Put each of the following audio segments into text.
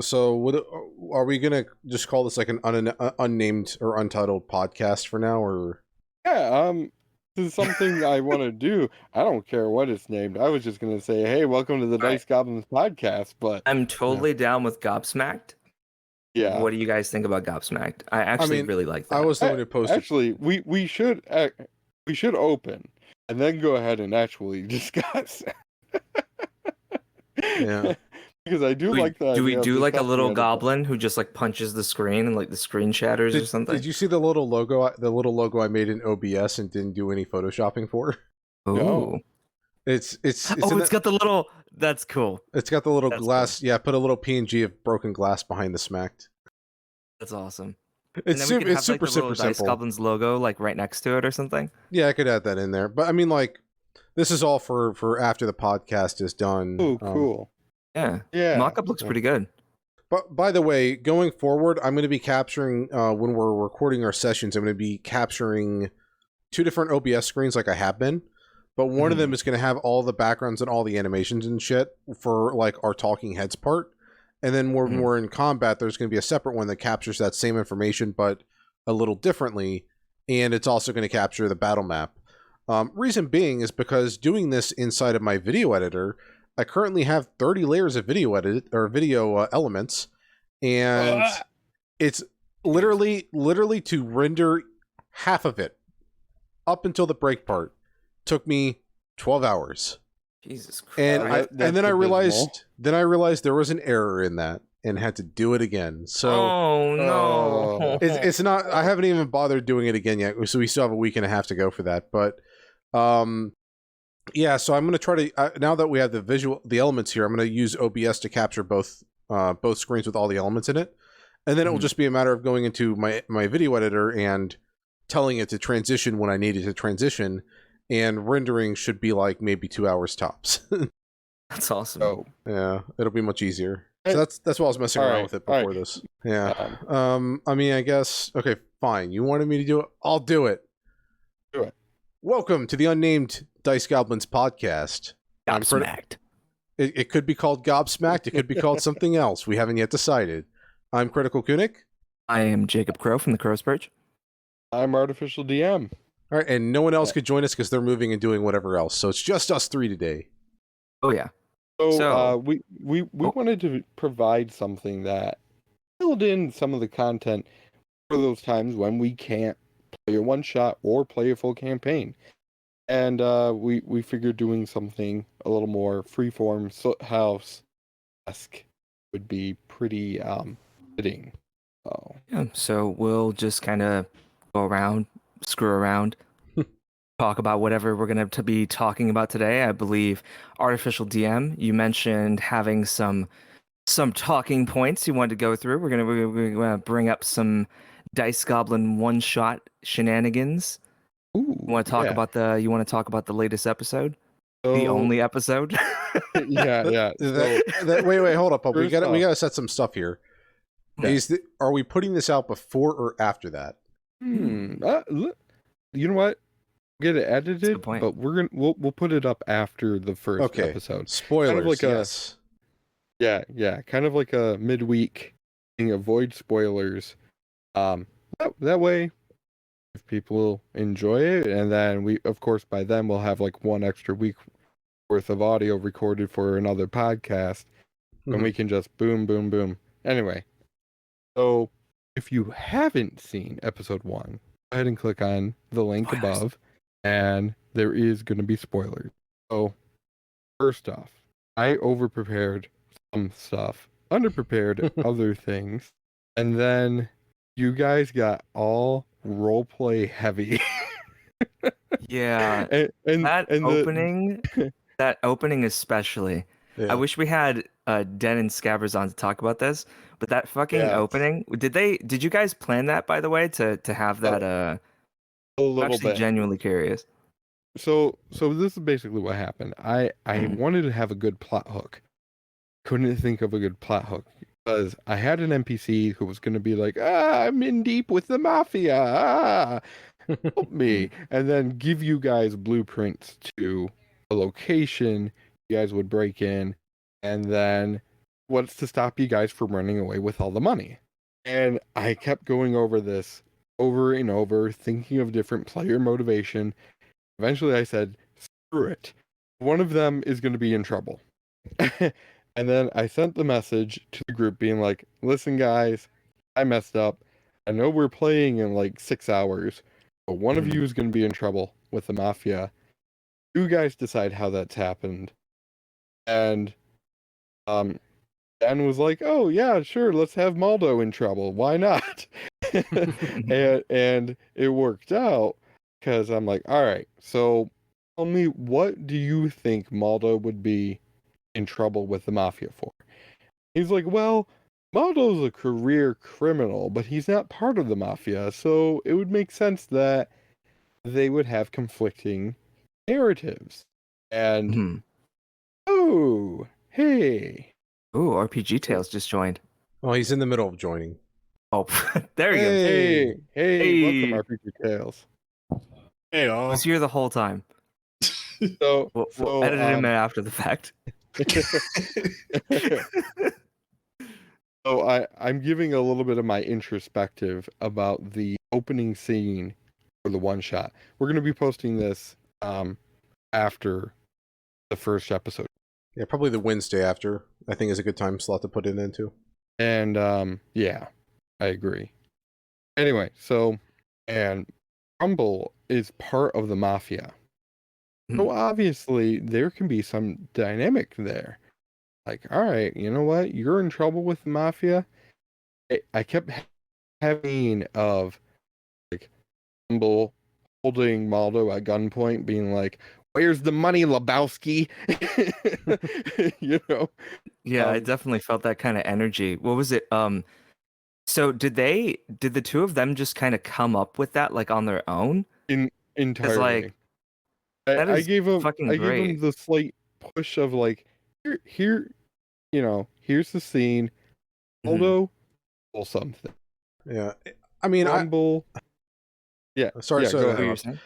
So, what are we gonna just call this like an unnamed or untitled podcast for now, or? Yeah, this is something I want to do. I don't care what it's named. I was just gonna say, hey, welcome to the All right. Dice Goblins podcast. But I'm totally down with GobSmacked. yeah, What do you guys think about GobSmacked? I actually mean, really like I that. was the one who posted. actually, we should open and then go ahead and actually discuss. Yeah. Because I do like the Do we idea of do like a discussing little it. goblin who just like punches the screen and like the screen shatters or something? Did you see the little logo? The little logo I made in OBS and didn't do any photoshopping for. Ooh. No. It's Oh, it's got the little. That's cool. It's got the little That's glass. cool. Yeah, put a little PNG of broken glass behind the smacked. That's awesome. It's super. It's super Dice simple. Goblins logo like right next to it or something. Yeah, I could add that in there. But I mean, like, this is all for after the podcast is done. Oh, cool. Yeah. Yeah. Mock-up looks pretty good. But by the way, going forward, I'm going to be capturing when we're recording our sessions. I'm going to be capturing 2 different OBS screens, like I have been. But one of them is going to have all the backgrounds and all the animations and shit for like our talking heads part. And then when we're in combat, there's going to be a separate one that captures that same information, but a little differently. And it's also going to capture the battle map. Reason being is because doing this inside of my video editor, I currently have 30 layers of video elements, and it's literally to render half of it up until the break part took me 12 hours. Jesus Christ. And then I realized there was an error in that and had to do it again. So oh no. it's not, I haven't even bothered doing it again yet. So we still have a week and a half to go for that. But yeah, so I'm going to try to now that we have the elements here, I'm going to use OBS to capture both screens with all the elements in it. And then it will just be a matter of going into my video editor and telling it to transition when I need it to transition. And rendering should be like maybe 2 hours tops. That's awesome. Oh. Yeah, it'll be much easier. So that's why I was messing around with it before this. Yeah. I mean, I guess, okay, fine. You wanted me to do it? I'll do it. Do it. Welcome to the Unnamed Dice Goblins podcast. GobSmacked. It could be called GobSmacked. It could be called something else. We haven't yet decided. I'm Critical Kunik. I am Jacob Crow from the Crow's Perch. I'm Artificial DM. All right, and no one else could join us because they're moving and doing whatever else. So it's just us 3 today. Oh yeah. So we wanted to provide something that filled in some of the content for those times when we can't play a one shot or play a full campaign, and we figured doing something a little more freeform house-esque would be pretty fitting. Oh. Yeah, so we'll just kind of go around, screw around, talk about whatever we're going to be talking about today. I believe Artificial DM, you mentioned having some talking points you wanted to go through. We're gonna bring up some Dice Goblin one-shot shenanigans. Ooh, You want to talk about the latest episode? So, The only episode? yeah. Wait, hold up. We First gotta set some stuff here. Are we putting this out before or after that? You know what? Get it edited, but we'll put it up after the first episode. Spoilers, kind of like yes. Kind of like a midweek thing. Avoid spoilers. That way, if people enjoy it, and then we, of course, by then we'll have like 1 extra week worth of audio recorded for another podcast, and we can just boom, boom, boom. Anyway, so if you haven't seen episode 1, go ahead and click on the link above. And there is going to be spoilers. So, first off, I overprepared some stuff, underprepared other things, and then you guys got all roleplay heavy. Yeah, and that opening especially. Yeah. I wish we had Den and Scabbers on to talk about this, but that fucking opening. Did you guys plan that, by the way, to have that? A little bit. Genuinely curious. So this is basically what happened. I wanted to have a good plot hook. Couldn't think of a good plot hook because I had an NPC who was going to be like, I'm in deep with the mafia. Help me. And then give you guys blueprints to a location you guys would break in, and then what's to stop you guys from running away with all the money? And I kept going over this over and over, thinking of different player motivation. Eventually I said, screw it. One of them is going to be in trouble. And then I sent the message to the group being like, listen, guys, I messed up. I know we're playing in like 6 hours, but one of you is going to be in trouble with the mafia. You guys decide how that's happened. And Dan was like, oh, yeah, sure, let's have Maldo in trouble. Why not? and it worked out because I'm like, all right, so tell me, what do you think Maldo would be in trouble with the mafia for? He's like, well, Maldo's a career criminal, but he's not part of the mafia, so it would make sense that they would have conflicting narratives. And oh, hey. Ooh, RPG Tales just joined. Oh, he's in the middle of joining. Oh, there he Hey, goes. hey, welcome RPG Tales. Hey, I all. was here the whole time. So, We'll edit him in after the fact. So I'm giving a little bit of my introspective about the opening scene for the one shot. We're going to be posting this after the first episode. Yeah, probably the Wednesday after, I think, is a good time slot to put it into. And yeah, I agree. Anyway, so, and Rumble is part of the mafia. So obviously there can be some dynamic there. Like, all right, you know what? You're in trouble with the mafia. I kept having of like Rumble holding Maldo at gunpoint, being like, "Where's the money, Lebowski?" You know? Yeah, I definitely felt that kind of energy. What was it? So did the two of them just kind of come up with that like on their own? Entirely. Like, that I is gave him fucking I gave him great. the slight push of like, here, you know, here's the scene. Maldo, pull something. Yeah, I mean, Rumble. sorry, go What ahead. you're saying?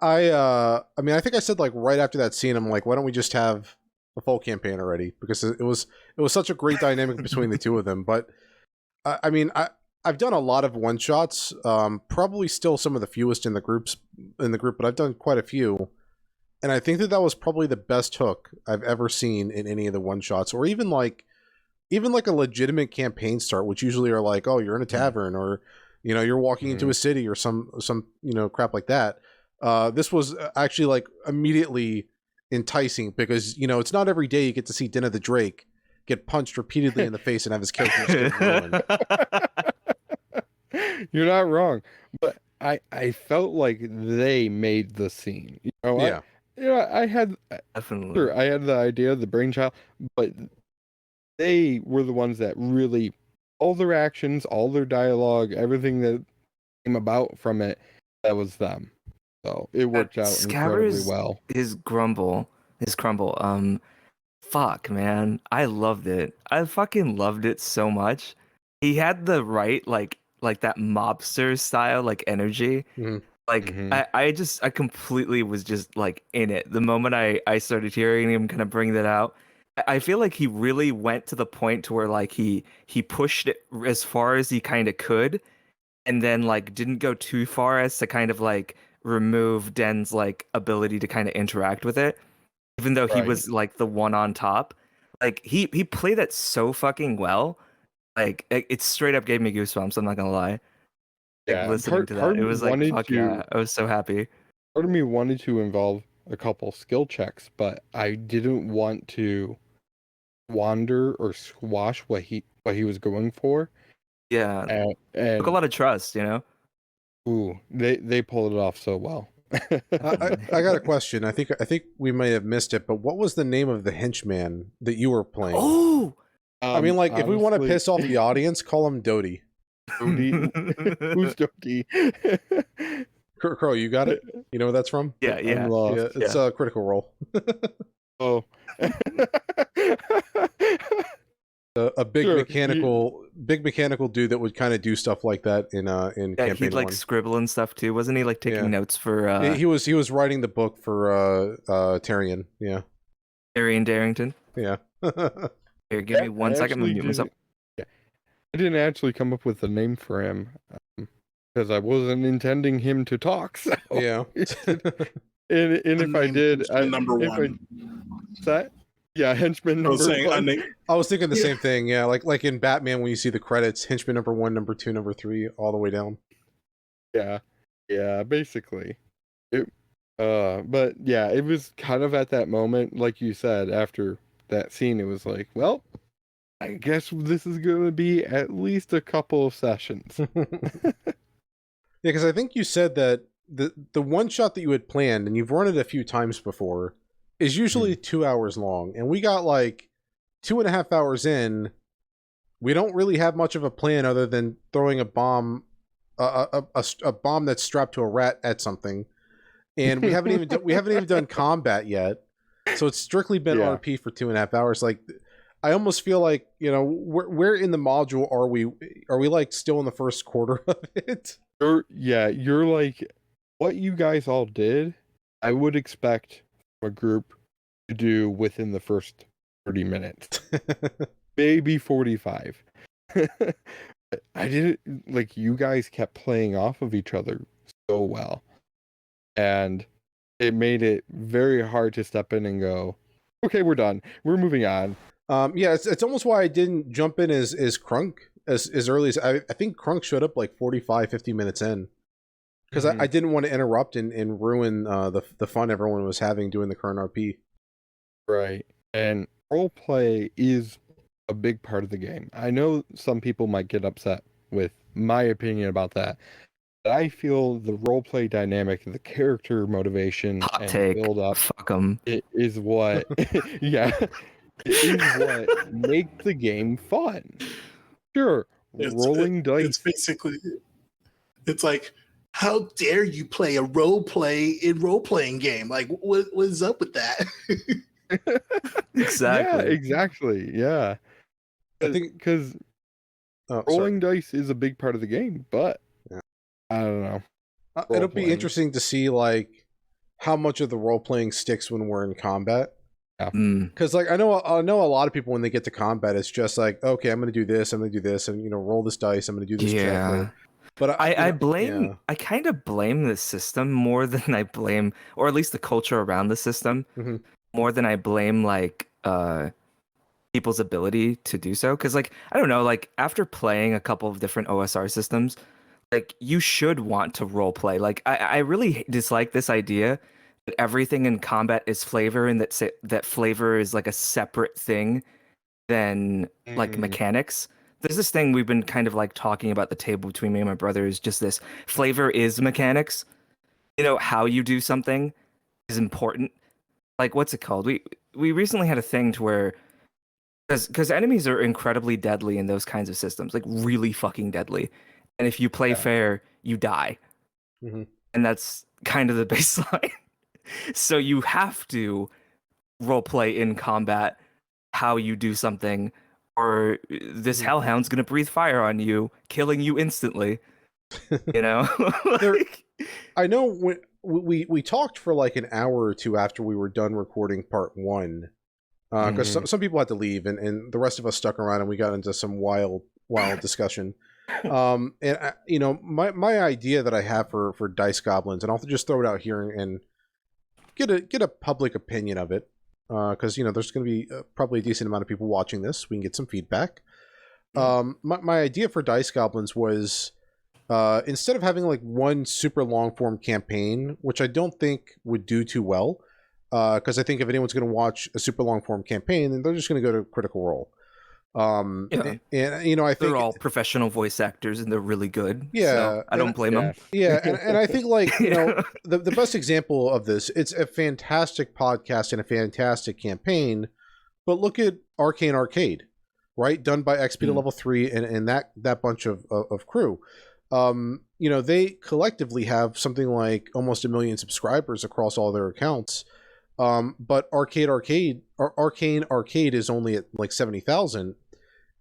I mean, I think I said like right after that scene, I'm like, why don't we just have the full campaign already? Because it was such a great dynamic between the two of them. But I mean, I've done a lot of one shots, probably still some of the fewest in the group, but I've done quite a few, and I think that was probably the best hook I've ever seen in any of the one shots, or even like a legitimate campaign start, which usually are like, oh, you're in a tavern, or you know, you're walking into a city, or some you know, crap like that. This was actually like immediately enticing, because you know, it's not every day you get to see Dinah the Drake get punched repeatedly in the face and have his character just get ruined. You're not wrong, but I felt like they made the scene. You know, Yeah. I had Definitely. sure I had the idea, the brainchild, but they were the ones that really, all their actions, all their dialogue, everything that came about from it, that was them. So it worked out incredibly well. His crumble. Fuck, man. I loved it. I fucking loved it so much. He had the right, like that mobster style, like energy. Mhm. Like, I completely was just like in it. The moment I started hearing him kind of bring that out, I feel like he really went to the point to where like he pushed it as far as he kind of could, and then like didn't go too far as to kind of like remove Den's like ability to kind of interact with it, even though he was like the one on top. Like he played it so fucking well. Like it straight up gave me goosebumps. I'm not gonna lie. Like listening to that, it was like, fuck yeah, I was so happy. Part of me wanted to involve a couple skill checks, but I didn't want to wander or squash what he was going for. Yeah, and took a lot of trust, you know. Ooh, they pulled it off so well. I got a question. I think we may have missed it, but what was the name of the henchman that you were playing? Oh, I mean, like, honestly, if we want to piss off the audience, call him Doty. Doty. Who's Doty? Crow, you got it? You know where that's from? yeah. I'm lost. Yeah, it's a Critical Role. Oh. A big mechanical dude that would kind of do stuff like that in campaign he'd like 1. scribble and stuff too, wasn't he? Like taking notes for he was writing the book for Tyrion. Yeah, Arian Darrington. yeah. Here, give me one second. I'm gonna mute myself. Yeah, I didn't actually come up with a name for him because I wasn't intending him to talk. So Yeah. and if I did, number one. henchman I was number saying one. unnamed. I was thinking the same thing. Yeah, like in Batman when you see the credits, henchman number 1, number 2, number 3, all the way down. Yeah, basically. But yeah, it was kind of at that moment, like you said, after that scene, it was like, well, I guess this is going to be at least a couple of sessions. Yeah, because I think you said that the one shot that you had planned, and you've run it a few times before, is usually 2 hours long, and we got like 2.5 hours in. We don't really have much of a plan other than throwing a bomb, a bomb that's strapped to a rat at something, and we haven't even done combat yet. So it's strictly been RP for 2.5 hours. Like, I almost feel like, you know, where in the module are we? Are we like still in the first quarter of it? You're like, what you guys all did, I would expect a group to do within the first 30 minutes. Maybe 45. I didn't, like, you guys kept playing off of each other so well. And it made it very hard to step in and go, okay, we're done. We're moving on. Yeah, it's almost why I didn't jump in as Crunk as early as I think Crunk showed up like 45, 50 minutes in. Because I didn't want to interrupt and ruin the fun everyone was having doing the current RP. Right. And roleplay is a big part of the game. I know some people might get upset with my opinion about that. But I feel the roleplay dynamic, the character motivation and build up, fuck 'em. It is what it is what makes the game fun. Sure, rolling dice. It's basically, it's like, how dare you play a role playing game? Like, what is up with that? Exactly. Yeah, exactly. Yeah. I think because rolling dice is a big part of the game, but I don't know. It'll be interesting to see like how much of the role playing sticks when we're in combat. Because like I know a lot of people when they get to combat, it's just like, okay, I'm going to do this, I'm going to do this, and roll this dice, I'm going to do this. Yeah. But I kind of blame the system more than I blame, or at least the culture around the system, more than I blame like people's ability to do so. Because like I don't know, like after playing a couple of different OSR systems, like you should want to role play. Like I really dislike this idea that everything in combat is flavor, and that flavor is like a separate thing than like mechanics. There's this thing we've been kind of like talking about the table between me and my brother is just this flavor is mechanics. You know, how you do something is important. Like what's it called? We recently had a thing to where because enemies are incredibly deadly in those kinds of systems, like really fucking deadly. And if you play fair, you die. And that's kind of the baseline. So you have to role play in combat how you do something, or this hellhound's gonna breathe fire on you, killing you instantly. You know? I know when we talked for like an hour or two after we were done recording part 1. Because some people had to leave, and the rest of us stuck around, and we got into some wild discussion. And my idea that I have for Dice Goblins, and I'll just throw it out here and get a public opinion of it, because there's going to be probably a decent amount of people watching this. We can get some feedback. My idea for Dice Goblins was instead of having like one super long form campaign, which I don't think would do too well, because I think if anyone's going to watch a super long form campaign, then they're just going to go to Critical Role. And I think they're all professional voice actors and they're really good. Yeah, so I don't blame them. Yeah, and I think like the best example of this, it's a fantastic podcast and a fantastic campaign, but look at Arcane Arcade, right? Done by XP to level 3 and that bunch of crew. They collectively have something like almost 1 million subscribers across all their accounts. But Arcane Arcade is only at like 70,000,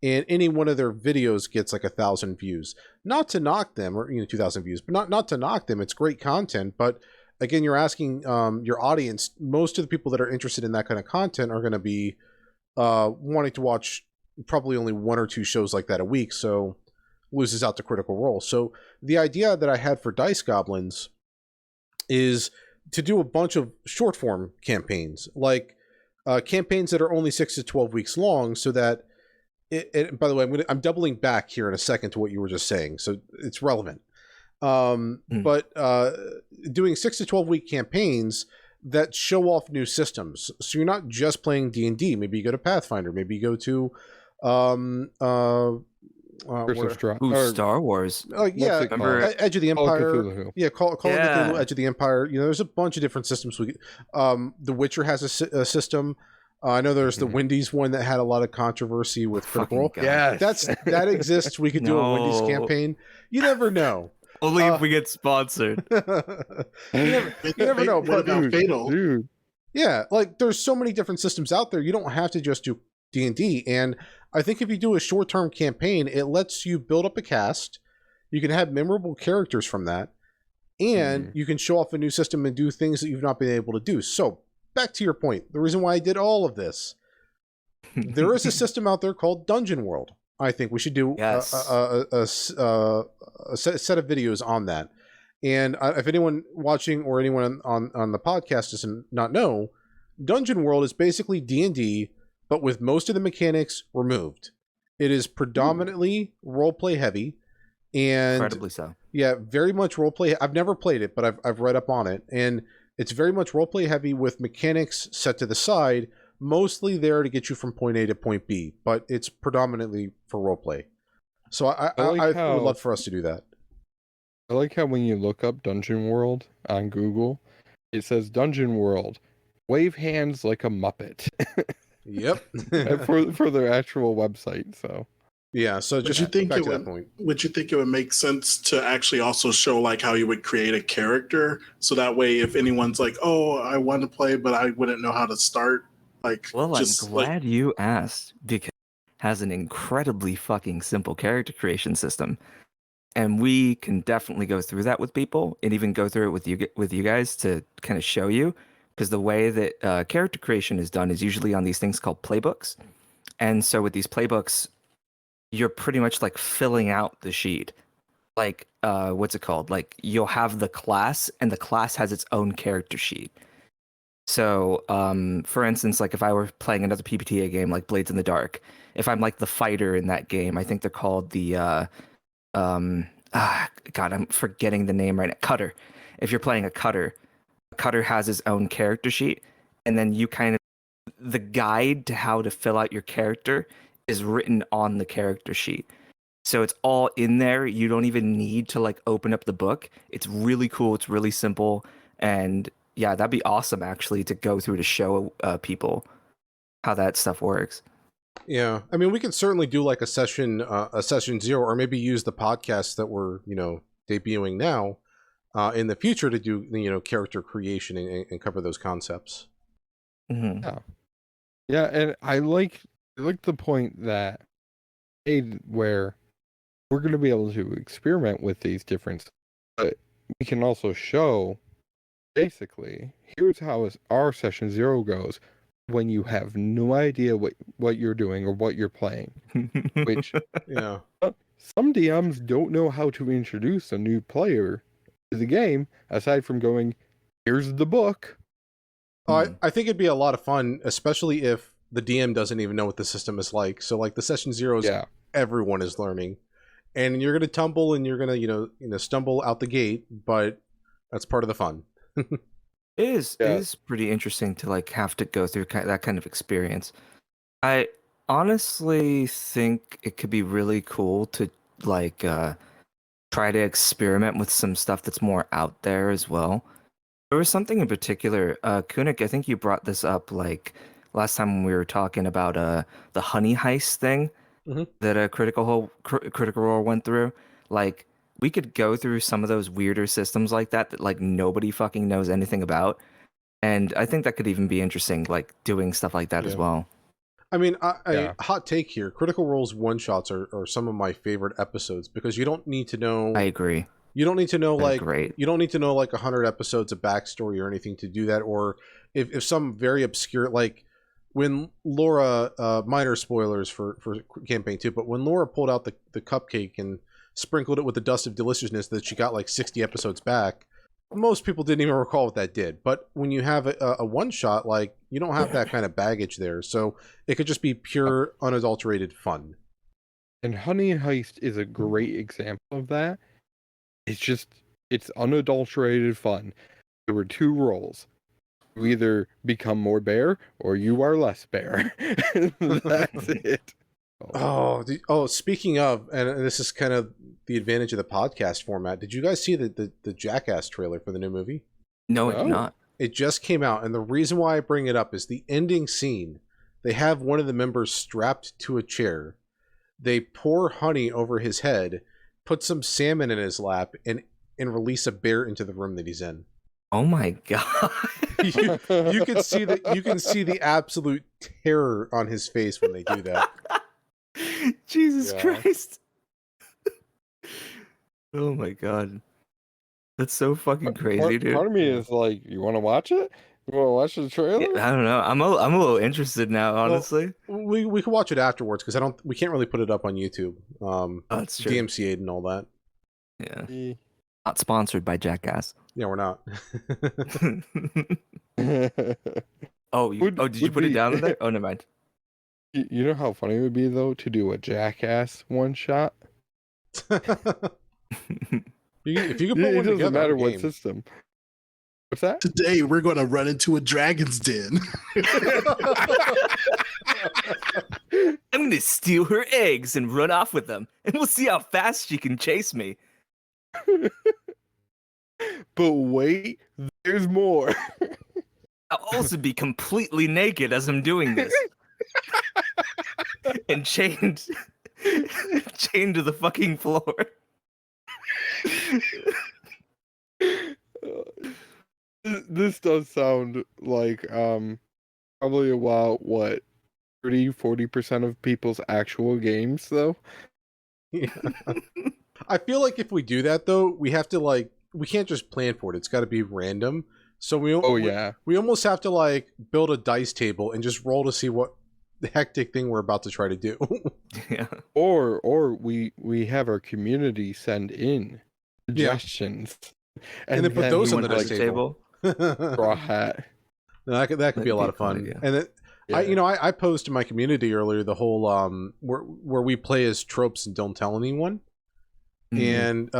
and any one of their videos gets like 1,000 views. Not to knock them, or 2,000 views, but not to knock them. It's great content, but again, you're asking your audience. Most of the people that are interested in that kind of content are going to be wanting to watch probably only 1 or 2 shows like that a week, so loses out to Critical Role. So the idea that I had for Dice Goblins is to do a bunch of short form campaigns, like campaigns that are only 6 to 12 weeks long, so that by the way, I'm doubling back here in a second to what you were just saying, so it's relevant. But doing 6 to 12 week campaigns that show off new systems, so you're not just playing D&D. Maybe you go to Pathfinder, maybe you go to Star Wars. Yeah, remember Edge of the Empire. Call of Yeah. Cthulhu, Edge of the Empire. There's a bunch of different systems. The Witcher has a system. I know there's the Wendy's one that had a lot of controversy with Critical Role. Yeah, that exists. We could do a Wendy's campaign. You never know. Only if we get sponsored. You never know. What about Fatal? Dude. Yeah, like there's so many different systems out there. You don't have to just do D&D. And I think if you do a short-term campaign, it lets you build up a cast. You can have memorable characters from that, and you can show off a new system and do things that you've not been able to do. So back to your point, the reason why I did all of this, there is a system out there called Dungeon World. I think we should do a set of videos on that. And if anyone watching or anyone on the podcast does not know, Dungeon World is basically D&D, but with most of the mechanics removed. It is predominantly roleplay heavy, and Incredibly so. Yeah, very much roleplay. I've never played it, but I've read up on it, and it's very much roleplay heavy with mechanics set to the side, mostly there to get you from point A to point B, but it's predominantly for roleplay. So I would love for us to do that. I like how when you look up Dungeon World on Google, it says Dungeon World, wave hands like a Muppet. Yep. for their actual website. So yeah. So just back to that point. Would you think it would make sense to actually also show like how you would create a character, so that way if anyone's like, "Oh, I want to play, but I wouldn't know how to start," like, well, I'm glad you asked, because it has an incredibly fucking simple character creation system. And we can definitely go through that with people, and even go through it with you guys to kind of show you. Because the way that character creation is done is usually on these things called playbooks. And so with these playbooks, you're pretty much like filling out the sheet. Like, what's it called? Like, you'll have the class, and the class has its own character sheet. So, for instance, like if I were playing another PBTA game like Blades in the Dark, if I'm like the fighter in that game, I think they're called the... God, I'm forgetting the name right now. Cutter. If you're playing a Cutter has his own character sheet, and then you the guide to how to fill out your character is written on the character sheet. So it's all in there. You don't even need to like open up the book. It's really cool. It's really simple. And yeah, that'd be awesome actually to go through to show people how that stuff works. Yeah, I mean, we can certainly do like a session 0, or maybe use the podcast that we're debuting now in the future to do character creation and cover those concepts. Mm-hmm. Yeah, and I like the point that where we're going to be able to experiment with these different, but we can also show basically here's how our session 0 goes when you have no idea what you're doing or what you're playing. Which yeah, some DMs don't know how to introduce a new player to the game aside from going, here's the book. I think it'd be a lot of fun, especially if the DM doesn't even know what the system is like. So like the session 0s, everyone is learning, and you're gonna tumble and you're gonna stumble out the gate, but that's part of the fun. It is pretty interesting to like have to go through that kind of experience. I honestly think it could be really cool to like try to experiment with some stuff that's more out there as well. There was something in particular, Kunik, I think you brought this up like last time when we were talking about the honey heist thing that Critical Role went through. Like, we could go through some of those weirder systems like that like nobody fucking knows anything about. And I think that could even be interesting, like doing stuff like that as well. I mean, hot take here. Critical Role's one-shots are some of my favorite episodes because you don't need to know... I agree. You don't need to know you don't need to know like 100 episodes of backstory or anything to do that. Or if some very obscure, like when Laura, minor spoilers for campaign 2, but when Laura pulled out the cupcake and sprinkled it with the dust of deliciousness that she got like 60 episodes back, most people didn't even recall what that did. But when you have a one shot, like, you don't have that kind of baggage there, so it could just be pure unadulterated fun. And Honey Heist is a great example of that. It's unadulterated fun. There were 2 roles. You either become more bear or you are less bear. That's it. Speaking of, and this is kind of the advantage of the podcast format, did you guys see the Jackass trailer for the new movie? No, I did not. It just came out, and the reason why I bring it up is the ending scene. They have one of the members strapped to a chair. They pour honey over his head, put some salmon in his lap, and release a bear into the room that he's in. Oh my god! you can see the absolute terror on his face when they do that. Jesus Christ! Oh my god, that's so fucking crazy, dude. Part of me is like, you want to watch it? You want to watch the trailer? Yeah, I don't know. I'm a little interested now, honestly. Well, we can watch it afterwards because we can't really put it up on YouTube. That's true. DMCA'd and all that. Yeah. Not sponsored by Jackass. Yeah, we're not. Did you put it down there? Oh, never mind. You know how funny it would be, though, to do a Jackass one shot? If you can put It one doesn't together, matter I'm what game. system. What's that? Today we're going to run into a dragon's den. I'm going to steal her eggs and run off with them, and we'll see how fast she can chase me. But wait, there's more. I'll also be completely naked as I'm doing this. And chained to the fucking floor. This does sound like probably about what 30-40% of people's actual games, though. Yeah. I feel like if we do that, though, we have to we can't just plan for it. It's got to be random. So we almost have to build a dice table and just roll to see what the hectic thing we're about to try to do. Yeah. Or we have our community send in suggestions, and then put those on the dice table. Straw hat. No, that could be a lot of fun. Yeah. And I posted in my community earlier the whole where we play as tropes and don't tell anyone. Mm-hmm. And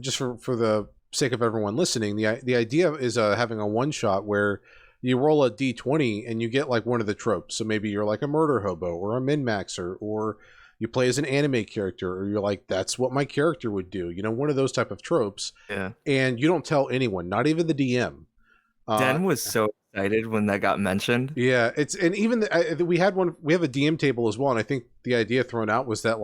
just for the sake of everyone listening, the idea is having a one shot where you roll a d20 and you get one of the tropes. So maybe you're like a murder hobo or a min-maxer, or you play as an anime character, or you're like, that's what my character would do. One of those type of tropes. Yeah. And you don't tell anyone, not even the DM. Dan was so excited when that got mentioned. Yeah, we have a DM table as well, and I think the idea thrown out was that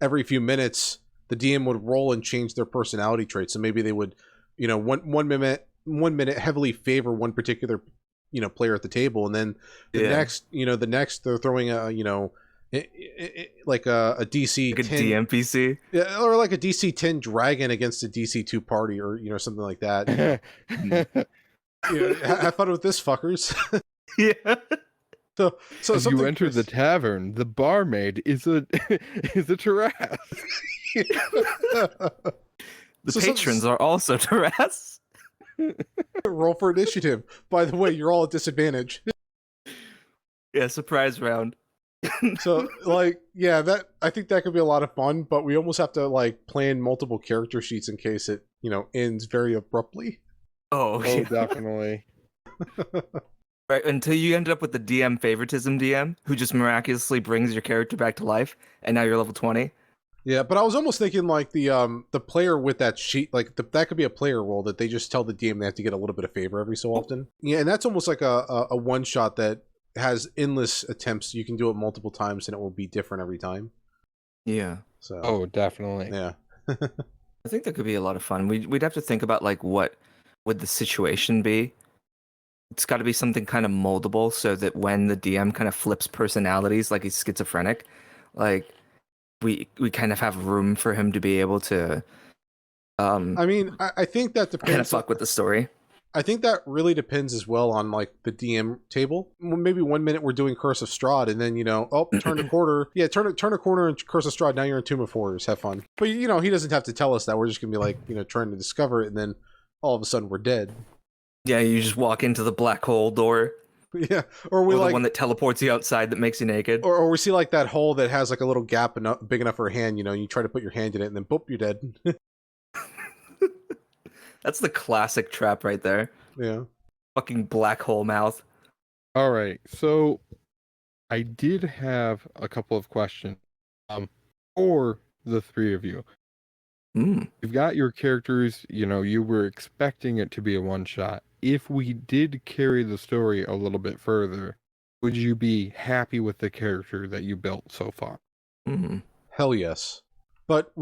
every few minutes the DM would roll and change their personality traits. So maybe they would, one minute heavily favor one particular, player at the table, and then the next they're throwing a DC 10, a DMPC, yeah, or like a DC 10 dragon against a DC 2 party, or something like that. Have fun with this, fuckers. Yeah. So as you enter the tavern, the barmaid is a Taras. The patrons are also Taras. Roll for initiative. By the way, you're all at disadvantage. Yeah, surprise round. So that I think that could be a lot of fun, but we almost have to plan multiple character sheets in case it ends very abruptly. Oh yeah. Definitely. Right, until you end up with the DM favoritism DM, who just miraculously brings your character back to life, and now you're level 20. Yeah, but I was almost thinking the player with that sheet, that could be a player role that they just tell the DM they have to get a little bit of favor every so often. Yeah, and that's almost like a one shot that has endless attempts. You can do it multiple times and it will be different every time. Yeah. So. Definitely. Yeah. I think that could be a lot of fun. We'd have to think about what would the situation be. It's got to be something kind of moldable so that when the DM kind of flips personalities, like he's schizophrenic, we kind of have room for him to be able to. I think that depends. Kind of fuck with the story. I think that really depends as well on like the DM table. Maybe 1 minute we're doing Curse of Strahd, and then turn a quarter. Yeah, turn a corner and Curse of Strahd. Now you're in Tomb of Horrors. Have fun. But he doesn't have to tell us that. We're just gonna be like trying to discover it, and then all of a sudden we're dead. Yeah, you just walk into the black hole door. Yeah, or we the one that teleports you outside that makes you naked. Or we see like that hole that has like a little gap big enough for a hand. You try to put your hand in it, and then boop, you're dead. That's the classic trap right there. Yeah. Fucking black hole mouth. All right, so I did have a couple of questions for the three of you. You've got your characters, you were expecting it to be a one-shot. If we did carry the story a little bit further, would you be happy with the character that you built so far? Hell yes. But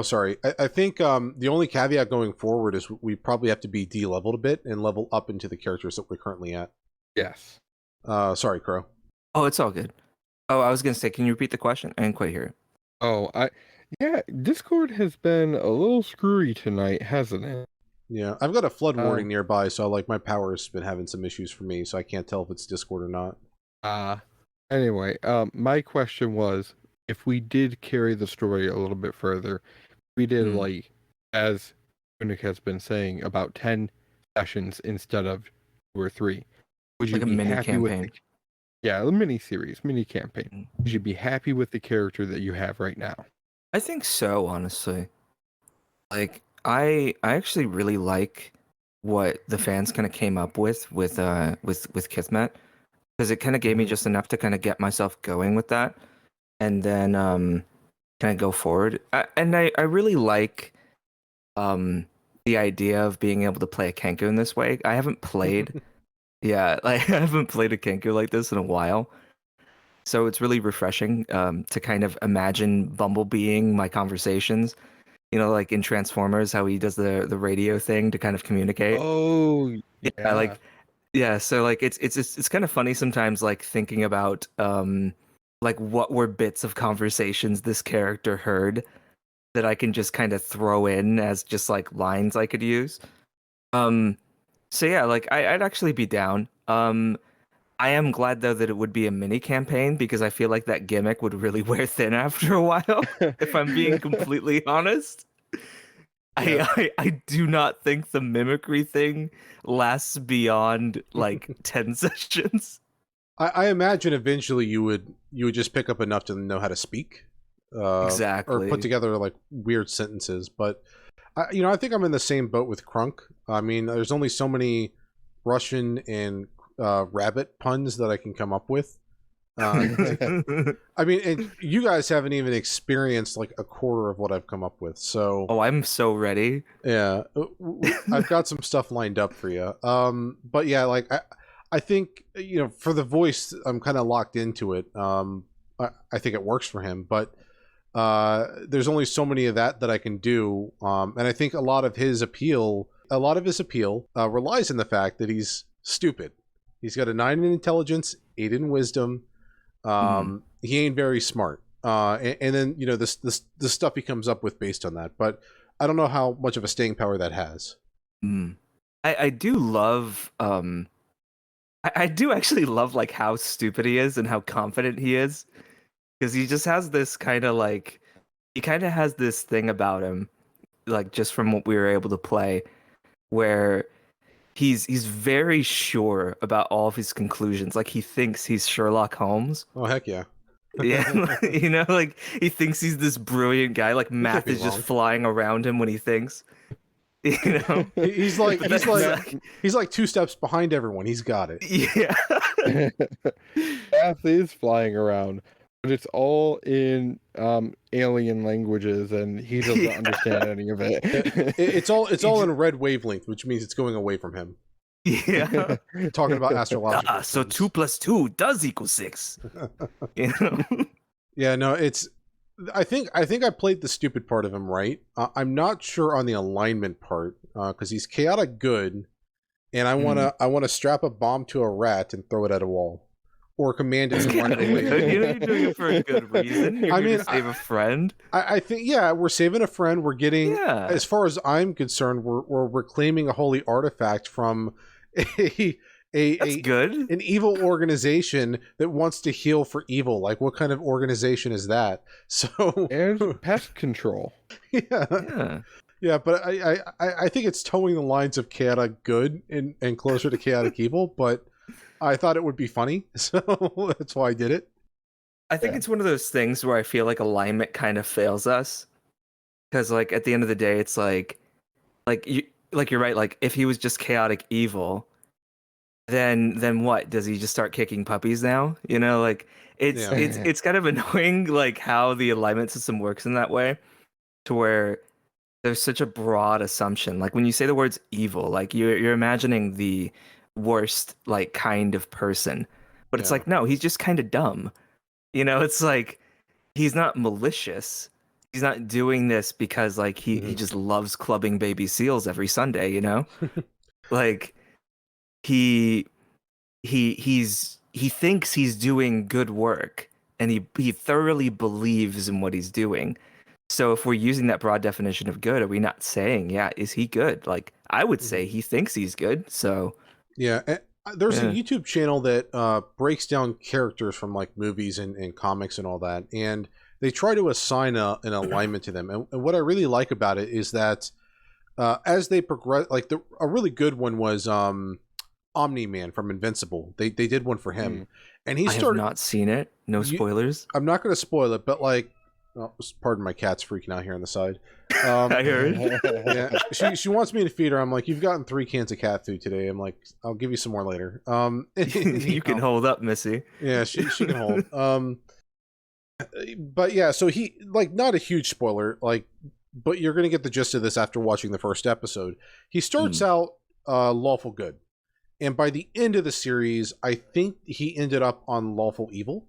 sorry. I think the only caveat going forward is we probably have to be de-leveled a bit and level up into the characters that we're currently at. Yes. Sorry, Crow. Oh, it's all good. Oh, I was going to say, can you repeat the question? I didn't quite hear it. Oh, Discord has been a little screwy tonight, hasn't it? Yeah, I've got a flood warning nearby, so like my power's been having some issues for me, so I can't tell if it's Discord or not. Anyway, my question was, if we did carry the story a little bit further, we did like, as Unic has been saying, about 10 sessions instead of 2 or 3. Would you like be a mini happy campaign? With a mini series, mini campaign. Would you be happy with the character that you have right now? I think so, honestly. Like, I actually really like what the fans kind of came up with Kithmet, because it kind of gave me just enough to kind of get myself going with that, and then kind of go forward. I really like the idea of being able to play a Kenku in this way. I haven't played, I haven't played a Kenku like this in a while. So it's really refreshing to kind of imagine Bumblebeing my conversations. Like in Transformers, how he does the radio thing to kind of communicate. Oh, yeah. So like it's kind of funny sometimes, like thinking about like what were bits of conversations this character heard that I can just kind of throw in as just like lines I could use. So yeah, like I'd actually be down. I am glad though that it would be a mini campaign, because I feel like that gimmick would really wear thin after a while, if I'm being completely honest. Yeah. I do not think the mimicry thing lasts beyond like 10 sessions. I imagine eventually you would just pick up enough to know how to speak. Exactly. Or put together like weird sentences. But I think I'm in the same boat with Krunk. I mean, there's only so many Russian and rabbit puns that I can come up with. I mean, and you guys haven't even experienced like a quarter of what I've come up with. So I'm so ready. Yeah, I've got some stuff lined up for you. But yeah, like I think for the voice, I'm kind of locked into it. I think it works for him, but there's only so many of that I can do. And I think a lot of his appeal relies in the fact that he's stupid. He's got a 9 in intelligence, 8 in wisdom. He ain't very smart. And then this stuff he comes up with based on that. But I don't know how much of a staying power that has. I do love I do actually love like how stupid he is and how confident he is, because he just has this kind of like, he kind of has this thing about him, like just from what we were able to play, where he's very sure about all of his conclusions. Like he thinks he's Sherlock Holmes. Oh heck yeah. Yeah, like he thinks he's this brilliant guy. Like math is just flying around him when he thinks. He's like 2 steps behind everyone. He's got it. Yeah. Math is flying around, but it's all in alien languages, and he doesn't understand any of it. It's all in red wavelength, which means it's going away from him. Yeah. Talking about astrological. So 2 + 2 does equal 6. Yeah, no, it's. I think I played the stupid part of him right. I'm not sure on the alignment part, because he's chaotic good, and I wanna strap a bomb to a rat and throw it at a wall, or command it to run Kinda away. good. You know, you're doing it for a good reason. You're I here mean, to save a friend. I think, yeah, we're saving a friend. We're getting, Yeah. as far as I'm concerned, we're reclaiming a holy artifact from a That's good. an evil organization that wants to heal for evil. Like, what kind of organization is that? So, And pest control. Yeah. Yeah, but I think it's towing the lines of chaotic good and closer to chaotic evil, but I thought it would be funny, so that's why I did it. I think it's one of those things where I feel like alignment kind of fails us. Because like at the end of the day, it's like you're right, like if he was just chaotic evil, then what? Does he just start kicking puppies now? You know, like it's Yeah. it's kind of annoying like how the alignment system works in that way, to where there's such a broad assumption. Like when you say the words evil, like you're imagining the worst like kind of person. But it's Yeah. like, no, he's just kind of dumb. You know, it's like he's not malicious. He's not doing this because like he just loves clubbing baby seals every Sunday, you know? Like he thinks he's doing good work, and he thoroughly believes in what he's doing. So if we're using that broad definition of good, are we not saying, yeah, is he good? Like I would say he thinks he's good. So Yeah, there's a Yeah. YouTube channel that breaks down characters from like movies and comics and all that, and they try to assign an alignment to them. And what I really like about it is that as they progress, like a really good one was Omni-Man from Invincible. They did one for him, and he I have started. not seen it. No spoilers. I'm not going to spoil it, but like, oh, pardon my cat's freaking out here on the side. I heard. Yeah, she wants me to feed her. I'm like, you've gotten 3 cans of cat food today. I'm like, I'll give you some more later. You can hold up, Missy. Yeah, she can hold. But yeah, so he, like, not a huge spoiler, like, but you're gonna get the gist of this after watching the first episode. He starts out lawful good, and by the end of the series, I think he ended up on lawful evil.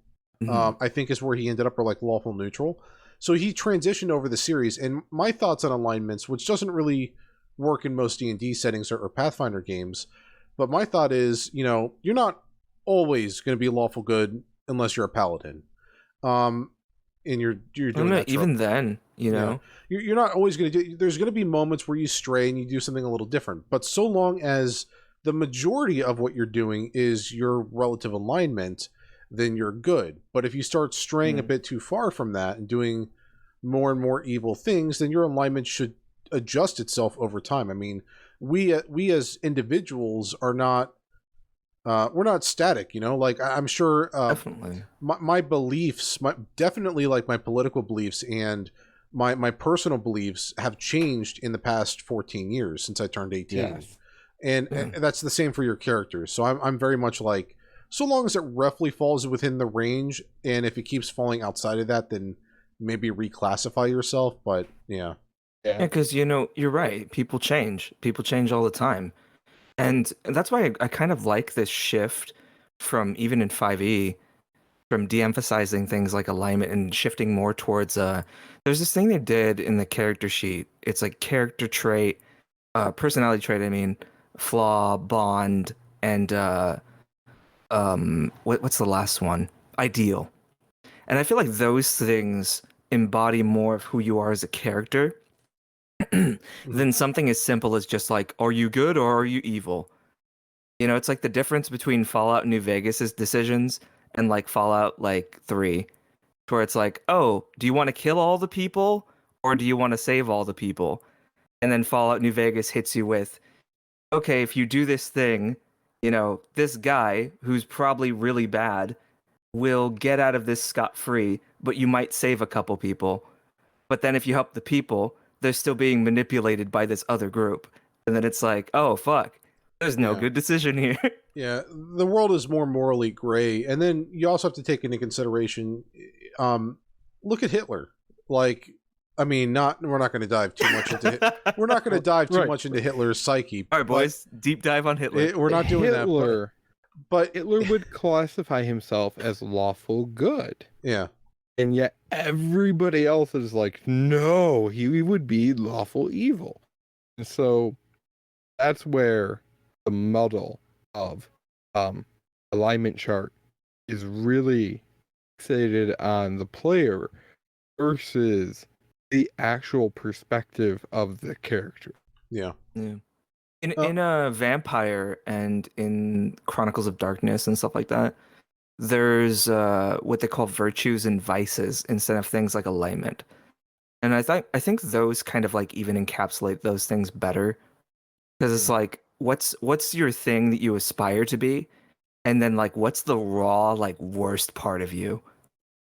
I think is where he ended up, or like lawful neutral. So he transitioned over the series, and my thoughts on alignments, which doesn't really work in most D&D settings or Pathfinder games, but my thought is, you know, you're not always going to be lawful good unless you're a paladin. And you're doing that even then, you know. Yeah. You're not always going to do. There's going to be moments where you stray and you do something a little different. But so long as the majority of what you're doing is your relative alignment, then you're good. But if you start straying a bit too far from that and doing more and more evil things, then your alignment should adjust itself over time. I mean, we as individuals are not. We're not static, you know. Like I'm sure, Definitely. my beliefs, definitely like my political beliefs and my personal beliefs have changed in the past 14 years since I turned 18. Yes. And that's the same for your characters. So I'm very much like, so long as it roughly falls within the range, and if it keeps falling outside of that, then maybe reclassify yourself. But yeah. Yeah, because you know, you're right. People change. People change all the time. And that's why I kind of like this shift from, even in 5e, from de-emphasizing things like alignment and shifting more towards there's this thing they did in the character sheet. It's like character trait, personality trait, I mean, flaw, bond, and what's the last one? Ideal. And I feel like those things embody more of who you are as a character than something as simple as just like, are you good or are you evil? You know, it's like the difference between Fallout New Vegas's decisions and like Fallout like 3, where it's like, oh, do you want to kill all the people or do you want to save all the people? And then Fallout New Vegas hits you with, okay, if you do this thing, you know, this guy who's probably really bad will get out of this scot-free, but you might save a couple people. But then if you help the people, they're still being manipulated by this other group. And then it's like, oh, fuck. There's no good decision here. Yeah, the world is more morally gray. And then you also have to take into consideration, look at Hitler. Like, I mean, we're not going to dive too much into we're not going to dive too much into Hitler's psyche. All right, boys, deep dive on Hitler. We're not doing Hitler, that. But Hitler would classify himself as lawful good. Yeah. And yet everybody else is like, no, he would be lawful evil. And so that's where the model of alignment chart is really fixated on the player versus the actual perspective of the character. Yeah. Yeah. In a Vampire and in Chronicles of Darkness and stuff like that, there's what they call virtues and vices instead of things like alignment. And I think those kind of like even encapsulate those things better, because it's like what's your thing that you aspire to be, and then like what's the raw like worst part of you,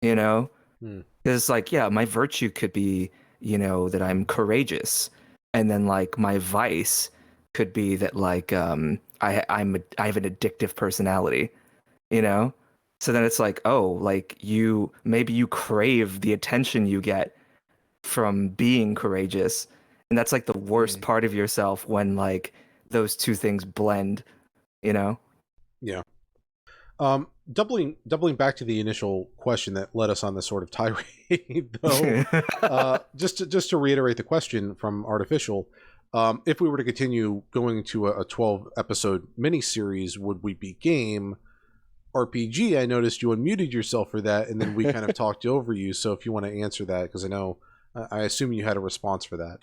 you know? Hmm. Because it's like, yeah, my virtue could be, that I'm courageous, and then like my vice could be that like I have an addictive personality, you know? So then it's like, oh, like maybe you crave the attention you get from being courageous, and that's like the worst part of yourself when like those two things blend, you know? Yeah. Doubling back to the initial question that led us on this sort of tirade, though, just to reiterate the question from Artificial, if we were to continue going to a 12 episode miniseries, would we be game? RPG, I noticed you unmuted yourself for that, and then we kind of talked over you. So if you want to answer that, because I assume you had a response for that.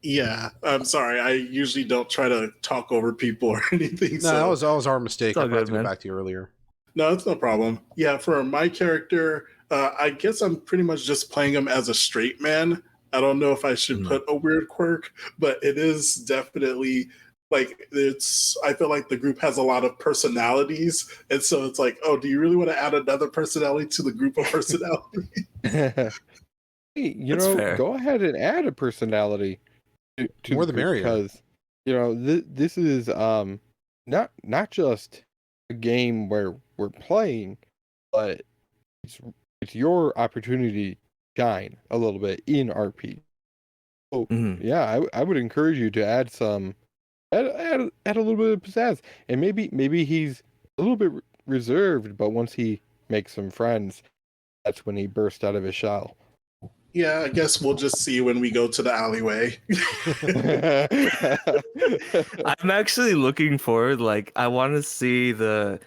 Yeah, I'm sorry. I usually don't try to talk over people or anything. No, so that was our mistake. I forgot to man. go back to you earlier. No, it's no problem. Yeah, for my character, I guess I'm pretty much just playing him as a straight man. I don't know if I should put a weird quirk, but it is definitely like I feel like the group has a lot of personalities, and so it's like, oh, do you really want to add another personality to the group of personalities? Hey, That's fair. go ahead and add a personality to More the merrier. Because this is not just a game where we're playing, but it's your opportunity to shine a little bit in RP. So yeah, I would encourage you to add a little bit of pizzazz, and maybe he's a little bit reserved, but once he makes some friends, that's when he bursts out of his shell. Yeah, I guess we'll just see when we go to the alleyway. I'm actually looking forward. Like, I want to see the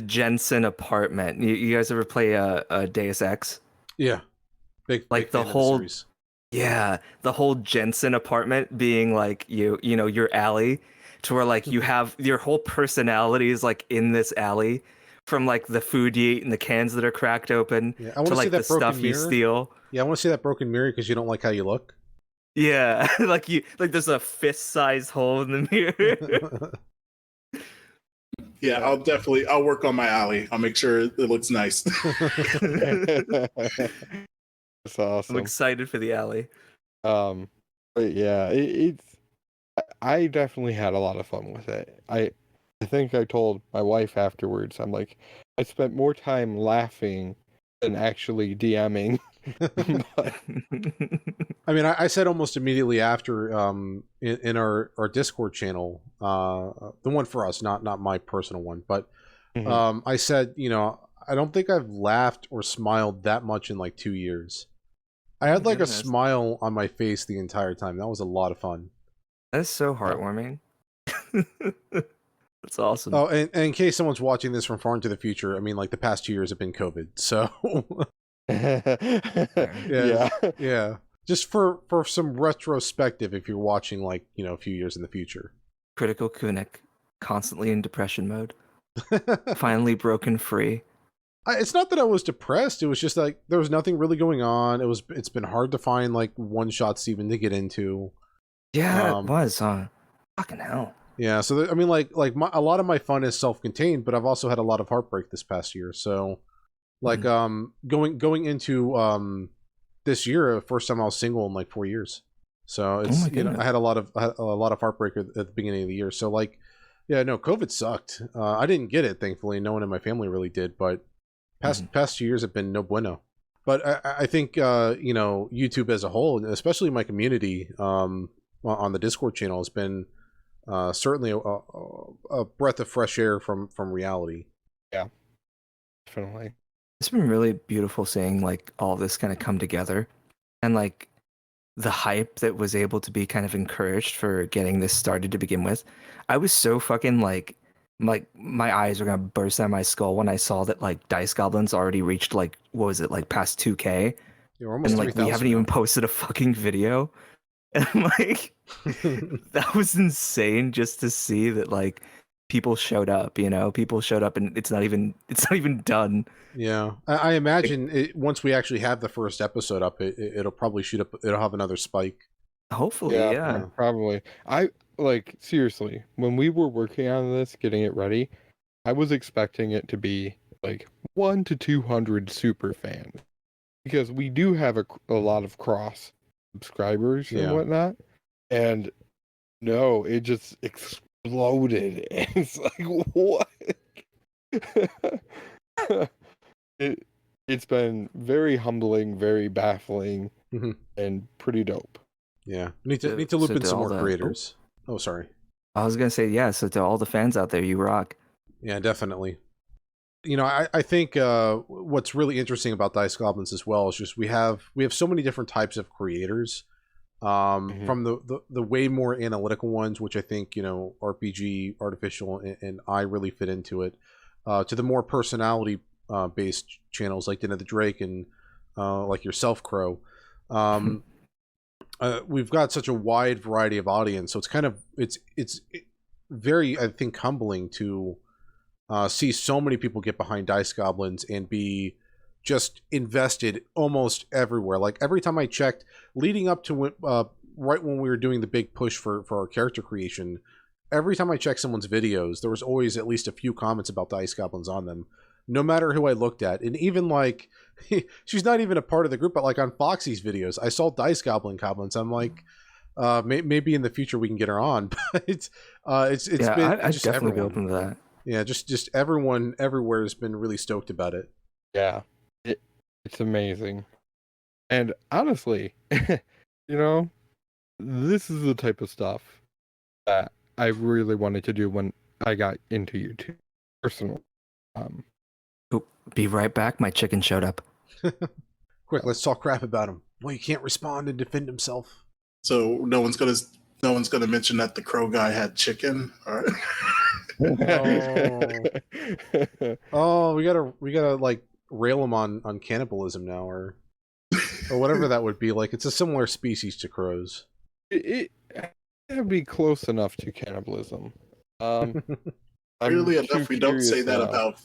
Jensen apartment. You guys ever play a Deus Ex? Yeah, big Like fan the of whole series. Yeah, the whole Jensen apartment being like your alley, to where like you have your whole personality is like in this alley, from like the food you eat and the cans that are cracked open Yeah, I want to to see like that the stuff broken you mirror. steal. Yeah, I want to see that broken mirror because you don't like how you look. Yeah, like there's a fist-sized hole in the mirror. Yeah, I'll work on my alley. I'll make sure it looks nice. That's awesome. I'm excited for the alley. But yeah, I definitely had a lot of fun with it. I think I told my wife afterwards, I'm like, I spent more time laughing than actually DMing. But I mean, I said almost immediately after in our Discord channel, the one for us, not my personal one, but I said, I don't think I've laughed or smiled that much in like 2 years. I had like a smile on my face the entire time. That was a lot of fun. That's so heartwarming. That's awesome. Oh, and in case someone's watching this from far into the future, I mean, like the past 2 years have been COVID, so yeah. Just for some retrospective, if you're watching like a few years in the future. Critical Kunik, constantly in depression mode, finally broken free. It's not that I was depressed. It was just like there was nothing really going on. It's been hard to find like one shots even to get into. Yeah, it was. Fucking hell. Yeah, so I mean, like a lot of my fun is self-contained, but I've also had a lot of heartbreak this past year. So, like, going into this year, first time I was single in like 4 years. So it's I had a lot of heartbreak at the beginning of the year. So like, yeah, no, COVID sucked. I didn't get it, thankfully. No one in my family really did, but past 2 years have been no bueno. But I think YouTube as a whole, especially my community on the Discord channel, has been certainly a breath of fresh air from reality. Yeah, definitely. It's been really beautiful seeing like all this kind of come together, and like the hype that was able to be kind of encouraged for getting this started to begin with. I was so fucking like Like my eyes are gonna burst out of my skull when I saw that like Dice Goblins already reached like what was it like past 2K, You're almost and like we 3,000 haven't now. even posted a fucking video. And like that was insane just to see that like people showed up, people showed up and it's not even done. Yeah, I imagine once we actually have the first episode up, it'll probably shoot up. It'll have another spike. Hopefully, yeah. Probably. I like seriously, when we were working on this, getting it ready, I was expecting it to be like 1 to 200 super fans because we do have a lot of cross subscribers and whatnot, and no, it just exploded. And it's like, what? It's been very humbling, very baffling, and pretty dope. Yeah, need to loop in some more creators. Oh, sorry. I was gonna say yeah. So to all the fans out there, you rock. Yeah, definitely. I think what's really interesting about Dice Goblins as well is just we have so many different types of creators. From the way more analytical ones, which I think RPG, artificial, and I really fit into it, to the more personality based channels like Den of the Drake and like yourself, Crow. We've got such a wide variety of audience, so it's very, I think, humbling to see so many people get behind Dice Goblins and be just invested almost everywhere. Like every time I checked, leading up to right when we were doing the big push for our character creation, every time I checked someone's videos, there was always at least a few comments about Dice Goblins on them, no matter who I looked at. And even like, she's not even a part of the group, but like on Foxy's videos, I saw Dice Goblin comments. I'm like, maybe in the future we can get her on. But it's yeah, been I'd just definitely everyone. be open to that. Yeah, just everyone everywhere has been really stoked about it. Yeah, it's amazing. And honestly, this is the type of stuff that I really wanted to do when I got into YouTube personally. Be right back. My chicken showed up. Quick, let's talk crap about him. Well, he can't respond and defend himself. So no one's gonna mention that the crow guy had chicken. All right. Oh, we gotta like rail him on cannibalism now, or whatever that would be. Like it's a similar species to crows. It would be close enough to cannibalism. Weirdly enough, we don't say that about.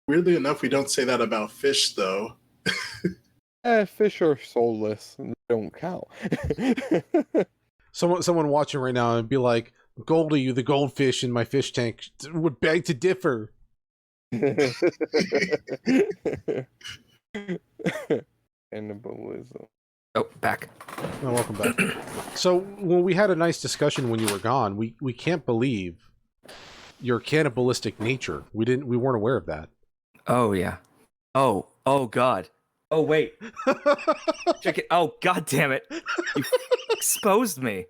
Weirdly enough, we don't say that about fish, though. Fish are soulless; they don't count. Someone watching right now and be like, "Goldie, you the goldfish in my fish tank would beg to differ." Cannibalism. Oh, back. Oh, welcome back. So when we had a nice discussion when you were gone, we can't believe your cannibalistic nature. We weren't aware of that. Oh yeah. Oh god. Oh wait. Check it. Oh god damn it. You exposed me.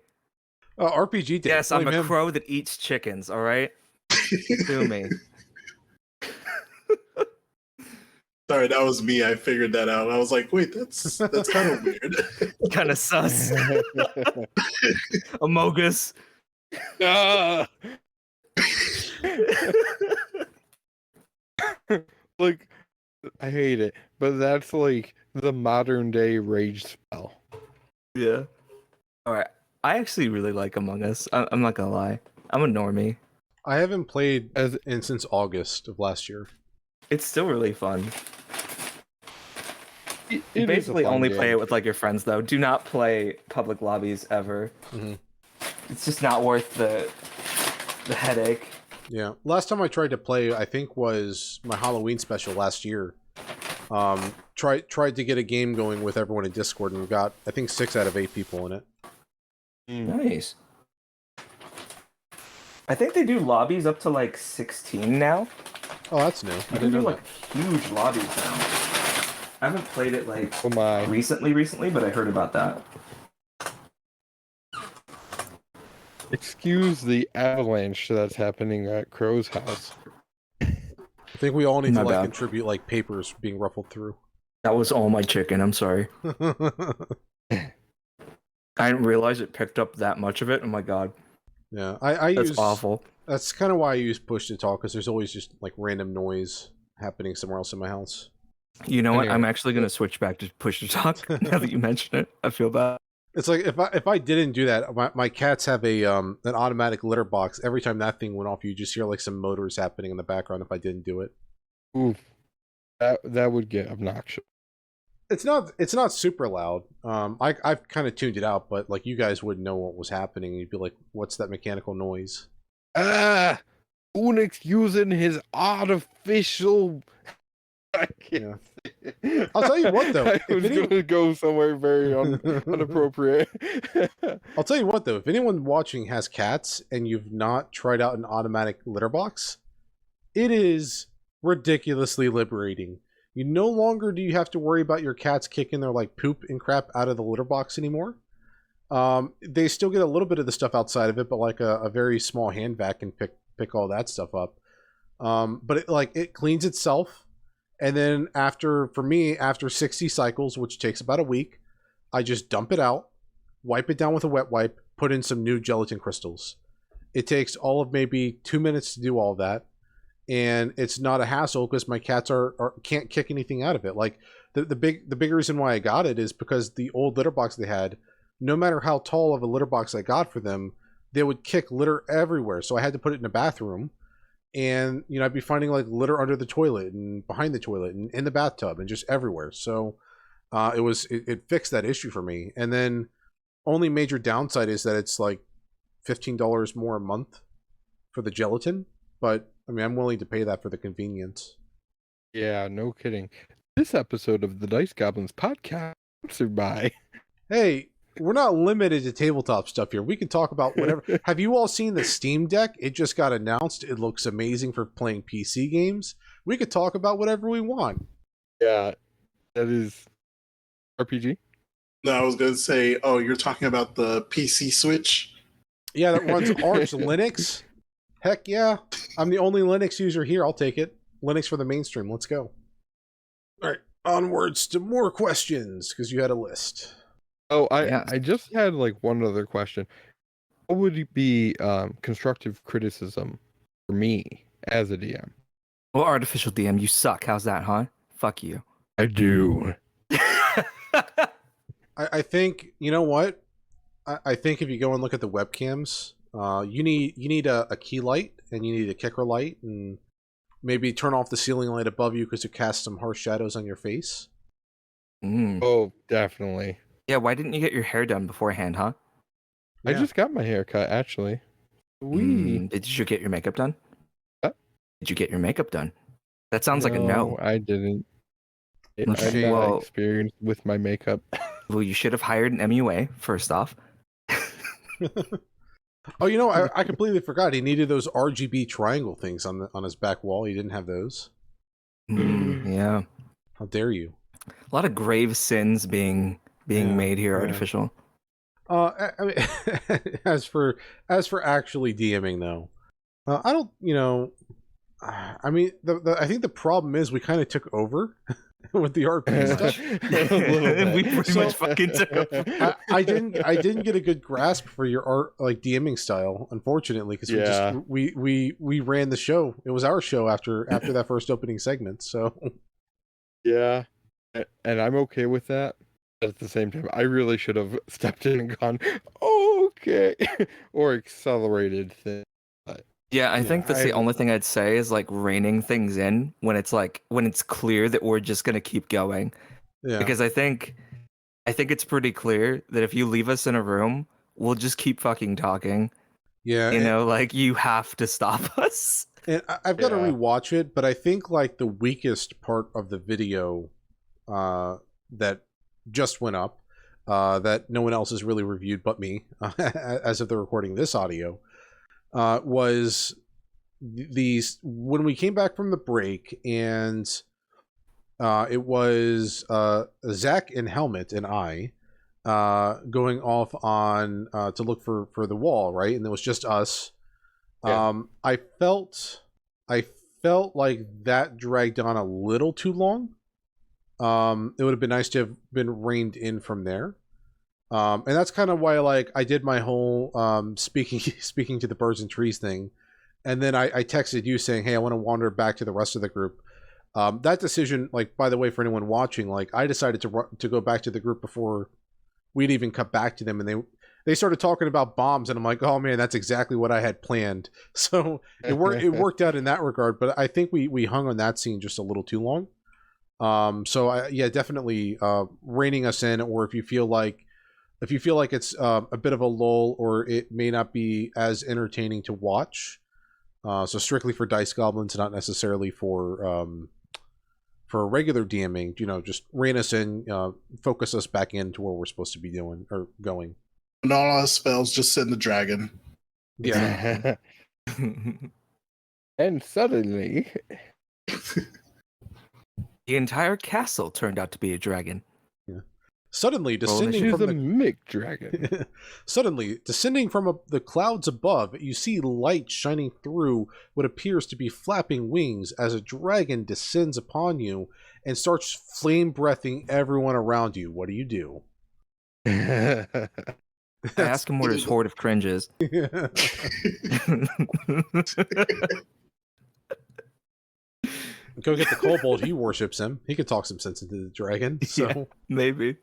RPG did. Yes, I'm Blame a him. crow that eats chickens, all right? Sue me. Sorry, that was me. I figured that out. I was like, wait, that's kind of weird. Kind of sus. Amogus. Ah! Like, I hate it, but that's like the modern day rage spell. Yeah. All right. I actually really like Among Us. I'm not gonna lie. I'm a normie. I haven't played since August of last year. It's still really fun. It You basically is a fun only game. play it with like your friends though. Do not play public lobbies ever. Mm-hmm. It's just not worth the headache. Yeah. Last time I tried to play, I think was my Halloween special last year. Tried to get a game going with everyone in Discord, and we got, I think, 6 out of 8 people in it. Nice. I think they do lobbies up to like 16 now. Oh, that's new. I You didn't can do know like huge lobbies now. I haven't played it like Oh my. recently, but I heard about that. Excuse the avalanche that's happening at Crow's house. I think we all need My to like bad. contribute like papers being ruffled through. That was all my chicken. I'm sorry. I didn't realize it picked up that much of it. Oh my god, Yeah, I that's use awful. That's kind of why I use push to talk, because there's always just like random noise happening somewhere else in my house. You know what? Anyway. I'm actually going to switch back to push to talk now that you mention it. I feel bad. It's like if I didn't do that, my cats have a an automatic litter box. Every time that thing went off, you just hear like some motors happening in the background. If I didn't do it, Oof. That would get obnoxious. it's not super loud. I've kind of tuned it out, but like you guys wouldn't know what was happening. You'd be like, "What's that mechanical noise?" Ah, Unix using his artificial. I can't. I'll tell you what, though. I was going to go somewhere very inappropriate. I'll tell you what, though. If anyone watching has cats and you've not tried out an automatic litter box, it is ridiculously liberating. You no longer do you have to worry about your cats kicking their like poop and crap out of the litter box anymore. They still get a little bit of the stuff outside of it, but like a very small hand vac can pick all that stuff up. But it cleans itself. And then after 60 cycles, which takes about a week, I just dump it out, wipe it down with a wet wipe, put in some new gelatin crystals. It takes all of maybe 2 minutes to do all that. And it's not a hassle because my cats can't kick anything out of it. Like the big reason why I got it is because the old litter box they had, no matter how tall of a litter box I got for them, they would kick litter everywhere. So I had to put it in a bathroom. And, you know, I'd be finding like litter under the toilet and behind the toilet and in the bathtub and just everywhere. So it fixed that issue for me. And then only major downside is that it's like $15 more a month for the gelatin. But I mean, I'm willing to pay that for the convenience. Yeah, no kidding. This episode of the Dice Goblins podcast sponsored by. Hey, we're not limited to tabletop stuff here. We can talk about whatever. Have you all seen the Steam Deck? It just got announced. It looks amazing for playing PC games. We could talk about whatever we want. Yeah, that is RPG. No, I was going to say, oh, you're talking about the PC Switch? Yeah, that runs Arch Linux. Heck yeah. I'm the only Linux user here. I'll take it. Linux for the mainstream. Let's go. All right, onwards to more questions, because you had a list. Oh, Yeah. I just had like one other question. What would be constructive criticism for me as a DM? Well, artificial DM, you suck. How's that, huh? Fuck you. I do. I think, you know what? I think if you go and look at the webcams, you need a key light and you need a kicker light and maybe turn off the ceiling light above you because it casts some harsh shadows on your face. Oh, definitely. Yeah, why didn't you get your hair done beforehand, huh? I Yeah. just got my hair cut, actually. Did you get your makeup done? What? Did you get your makeup done? That sounds like a no. I didn't. I'm Okay, not well- experienced with my makeup. Well, you should have hired an MUA, first off. Oh, you know, I completely forgot. He needed those RGB triangle things on his back wall. He didn't have those. Yeah. How dare you? A lot of grave sins being made here, yeah. artificial. I mean, as for actually DMing though, I don't. You know, I mean, I think the problem is we kind of took over with the RP stuff. We pretty much fucking took over. I didn't get a good grasp for your art like DMing style, unfortunately, because we ran the show. It was our show after that first opening segment. So Yeah, and I'm okay with that. But at the same time, I really should have stepped in and gone, okay, or accelerated things. Yeah, I think that's the only thing I'd say is like reining things in when it's clear that we're just gonna keep going. yeah, Because I think it's pretty clear that if you leave us in a room, we'll just keep fucking talking. yeah. You know, like you have to stop us. And I've got to Yeah. rewatch it, but I think like the weakest part of the video that just went up, that no one else has really reviewed but me, as of the recording this audio, was these when we came back from the break, and it was Zach and Helmet and I going off on to look for the wall, right? And it was just us. Yeah. I felt like that dragged on a little too long. It would have been nice to have been reined in from there. And that's kind of why like I did my whole speaking to the birds and trees thing, and then I texted you saying, hey, I want to wander back to the rest of the group. That decision, like, by the way, for anyone watching, like, I decided to go back to the group before we'd even cut back to them, and they started talking about bombs, and I'm like, oh man, that's exactly what I had planned. So it worked out in that regard, but I think we hung on that scene just a little too long. So yeah, definitely reining us in, or if you feel like it's a bit of a lull, or it may not be as entertaining to watch. So strictly for Dice Goblins, not necessarily for regular DMing, just rein us in, focus us back into where we're supposed to be doing or going. And all our spells, just send the dragon. Yeah. And suddenly, The entire castle turned out to be a dragon. Suddenly descending she's from a the Mick dragon. Suddenly, descending from the clouds above, you see light shining through what appears to be flapping wings as a dragon descends upon you and starts flame breathing everyone around you. What do you do? I ask him where his horde of cringe is. Go get the kobold. He worships him. He could talk some sense into the dragon. So Yeah, maybe.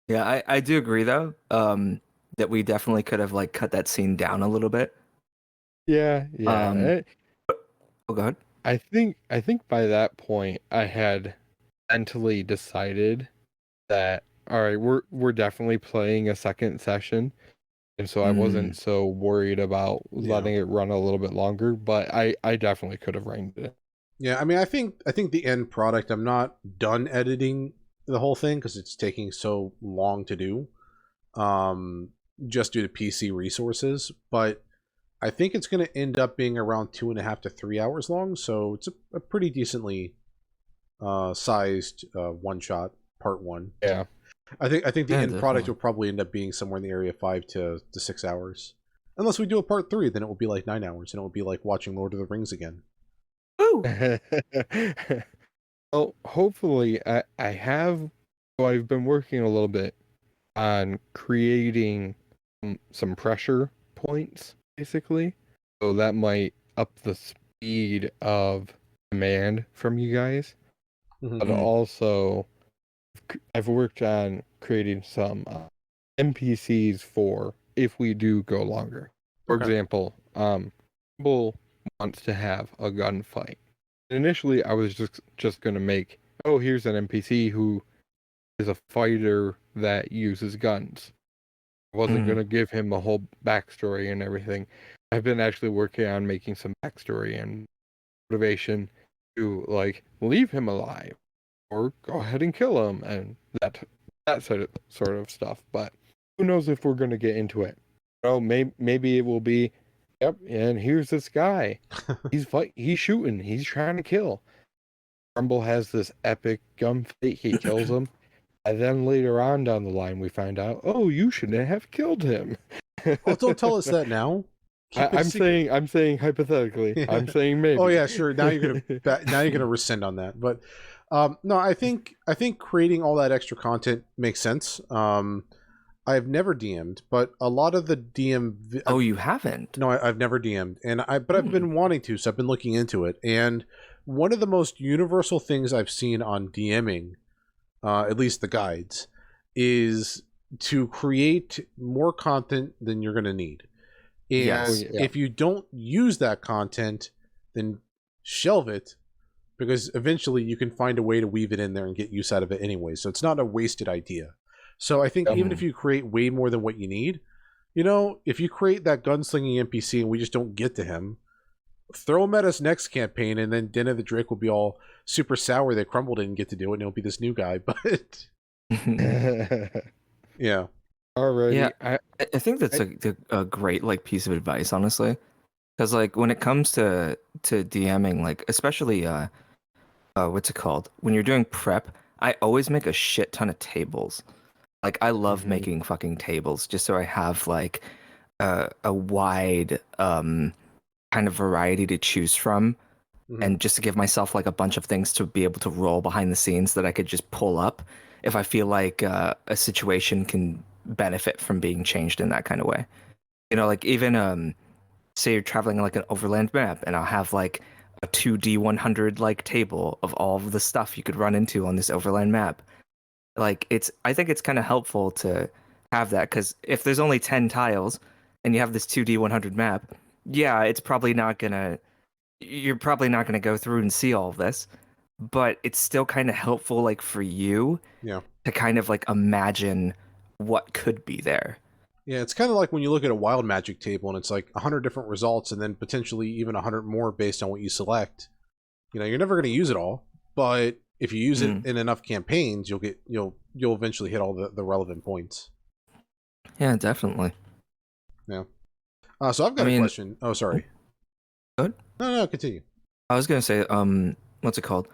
Yeah, I do agree though. That we definitely could have like cut that scene down a little bit. Yeah. Oh, go ahead. I think by that point I had mentally decided that all right, we're definitely playing a second session, and so I wasn't so worried about letting it run a little bit longer. But I definitely could have reined it. yeah, I mean, I think the end product. I'm not done editing the whole thing because it's taking so long to do, just due to PC resources. But I think it's going to end up being around 2.5 to 3 hours long. So it's a pretty decently sized one shot part one. Yeah. I think the end definitely. product will probably end up being somewhere in the area of 5 to 6 hours. Unless we do a part 3, then it will be like 9 hours, and it will be like watching Lord of the Rings again. Ooh. Well, hopefully I've been working a little bit on creating some pressure points, basically. So that might up the speed of command from you guys. But also, I've worked on creating some NPCs for if we do go longer. For example, Bull wants to have a gunfight. Initially, I was just going to make, here's an NPC who is a fighter that uses guns. I wasn't going to give him a whole backstory and everything. I've been actually working on making some backstory and motivation to like leave him alive or go ahead and kill him and that sort of stuff. But who knows if we're going to get into it? Maybe it will be, yep, and here's this guy. He's shooting. He's trying to kill. Rumble has this epic gunfight. He kills him. And then later on down the line, we find out, you shouldn't have killed him. Oh, don't tell us that now. I'm saying hypothetically. Yeah. I'm saying maybe. Oh yeah, sure. Now you're gonna rescind on that. But no, I think creating all that extra content makes sense. I've never DM'd, but a lot of the DM. Oh, you haven't? No, I've never DM'd, but I've been wanting to, so I've been looking into it. And one of the most universal things I've seen on DMing, at least the guides, is to create more content than you're going to need. And if you don't use that content, then shelve it, because eventually you can find a way to weave it in there and get use out of it anyway. So it's not a wasted idea. So I think even if you create way more than what you need, if you create that gunslinging NPC and we just don't get to him, throw him at us next campaign, and then Den of the Drake will be all super sour that Crumble didn't get to do it, and it'll be this new guy. But yeah. Alrighty. Yeah, I think that's a great like piece of advice, honestly, because like when it comes to DMing, like especially what's it called, when you're doing prep, I always make a shit ton of tables. Like I love making fucking tables just so I have like a wide kind of variety to choose from, and just to give myself like a bunch of things to be able to roll behind the scenes that I could just pull up if I feel like a situation can benefit from being changed in that kind of way. Like even say you're traveling like an overland map, and I'll have like a 2D100 like table of all of the stuff you could run into on this overland map. Like I think it's kind of helpful to have that, because if there's only 10 tiles and you have this 2D100 map, yeah, you're probably not gonna go through and see all of this, but it's still kind of helpful, like for you, to kind of like imagine what could be there. Yeah, it's kind of like when you look at a wild magic table and it's like 100 different results and then potentially even 100 more based on what you select. You're never going to use it all, but if you use it in enough campaigns, you'll eventually hit all the relevant points. Yeah, definitely. Yeah. So I've got a question. Oh, sorry. Good? No, continue. I was going to say, what's it called?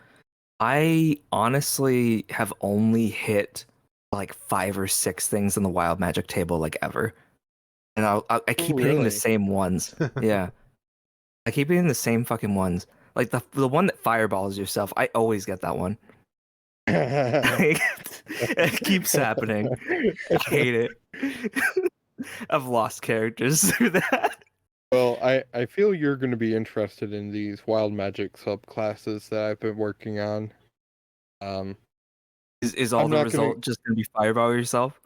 I honestly have only hit like 5 or 6 things on the wild magic table like ever, and I keep hitting the same ones. Yeah, I keep hitting the same fucking ones. Like the one that fireballs yourself, I always get that one. It keeps happening. I hate it. I've lost characters through that. Well, I feel you're going to be interested in these wild magic subclasses that I've been working on. Is all the result just going to be fireball yourself?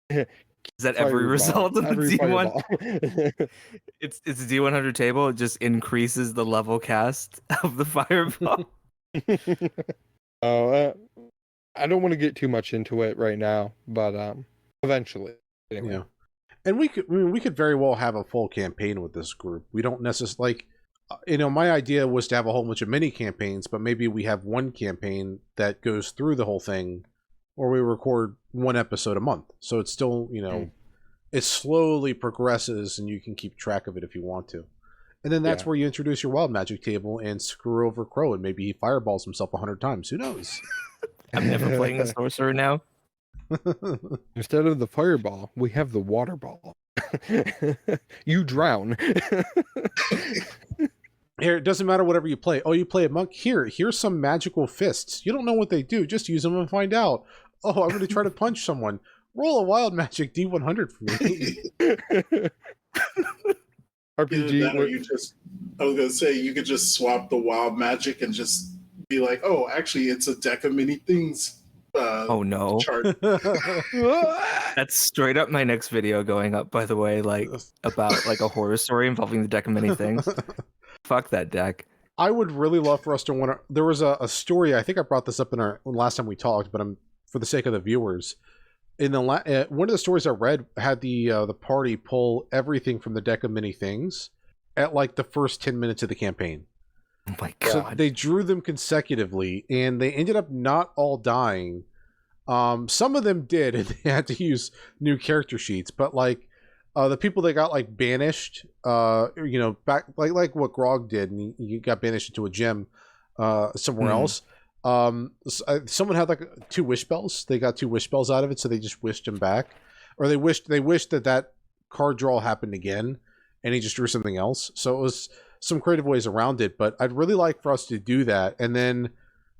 Is that every result of the D1? It's a D100 table. It just increases the level cast of the fireball. I don't want to get too much into it right now, but eventually. Anyway. Yeah. And we could very well have a full campaign with this group. We don't necessarily my idea was to have a whole bunch of mini campaigns, but maybe we have one campaign that goes through the whole thing, or we record one episode a month. So it's still, it slowly progresses and you can keep track of it if you want to. And then that's where you introduce your wild magic table and screw over Crow, and maybe he fireballs himself 100 times. Who knows? I'm never playing the sorcerer now. Instead of the fireball, we have the water ball. You drown. Here, it doesn't matter whatever you play. Oh, you play a monk? Here's some magical fists. You don't know what they do. Just use them and find out. Oh, I'm going to try to punch someone. Roll a wild magic D100 for me. RPG. I was going to say, you could just swap the wild magic and just be like, oh, actually, it's a deck of many things. Oh no. Chart. That's straight up my next video going up, by the way, like about like a horror story involving the deck of many things. Fuck that deck. I would really love for us to there was a story, I think I brought this up in our last time we talked, but for the sake of the viewers, in the one of the stories I read had the party pull everything from the deck of many things at like the first 10 minutes of the campaign. Oh my god. So they drew them consecutively, and they ended up not all dying. Some of them did, and they had to use new character sheets. But like the people that got like banished, back like what Grog did, and he got banished into a gym somewhere else. Someone had like 2 wish spells. They got 2 wish spells out of it, so they just wished him back, or they wished that card draw happened again, and he just drew something else. So it was some creative ways around it, but I'd really like for us to do that, and then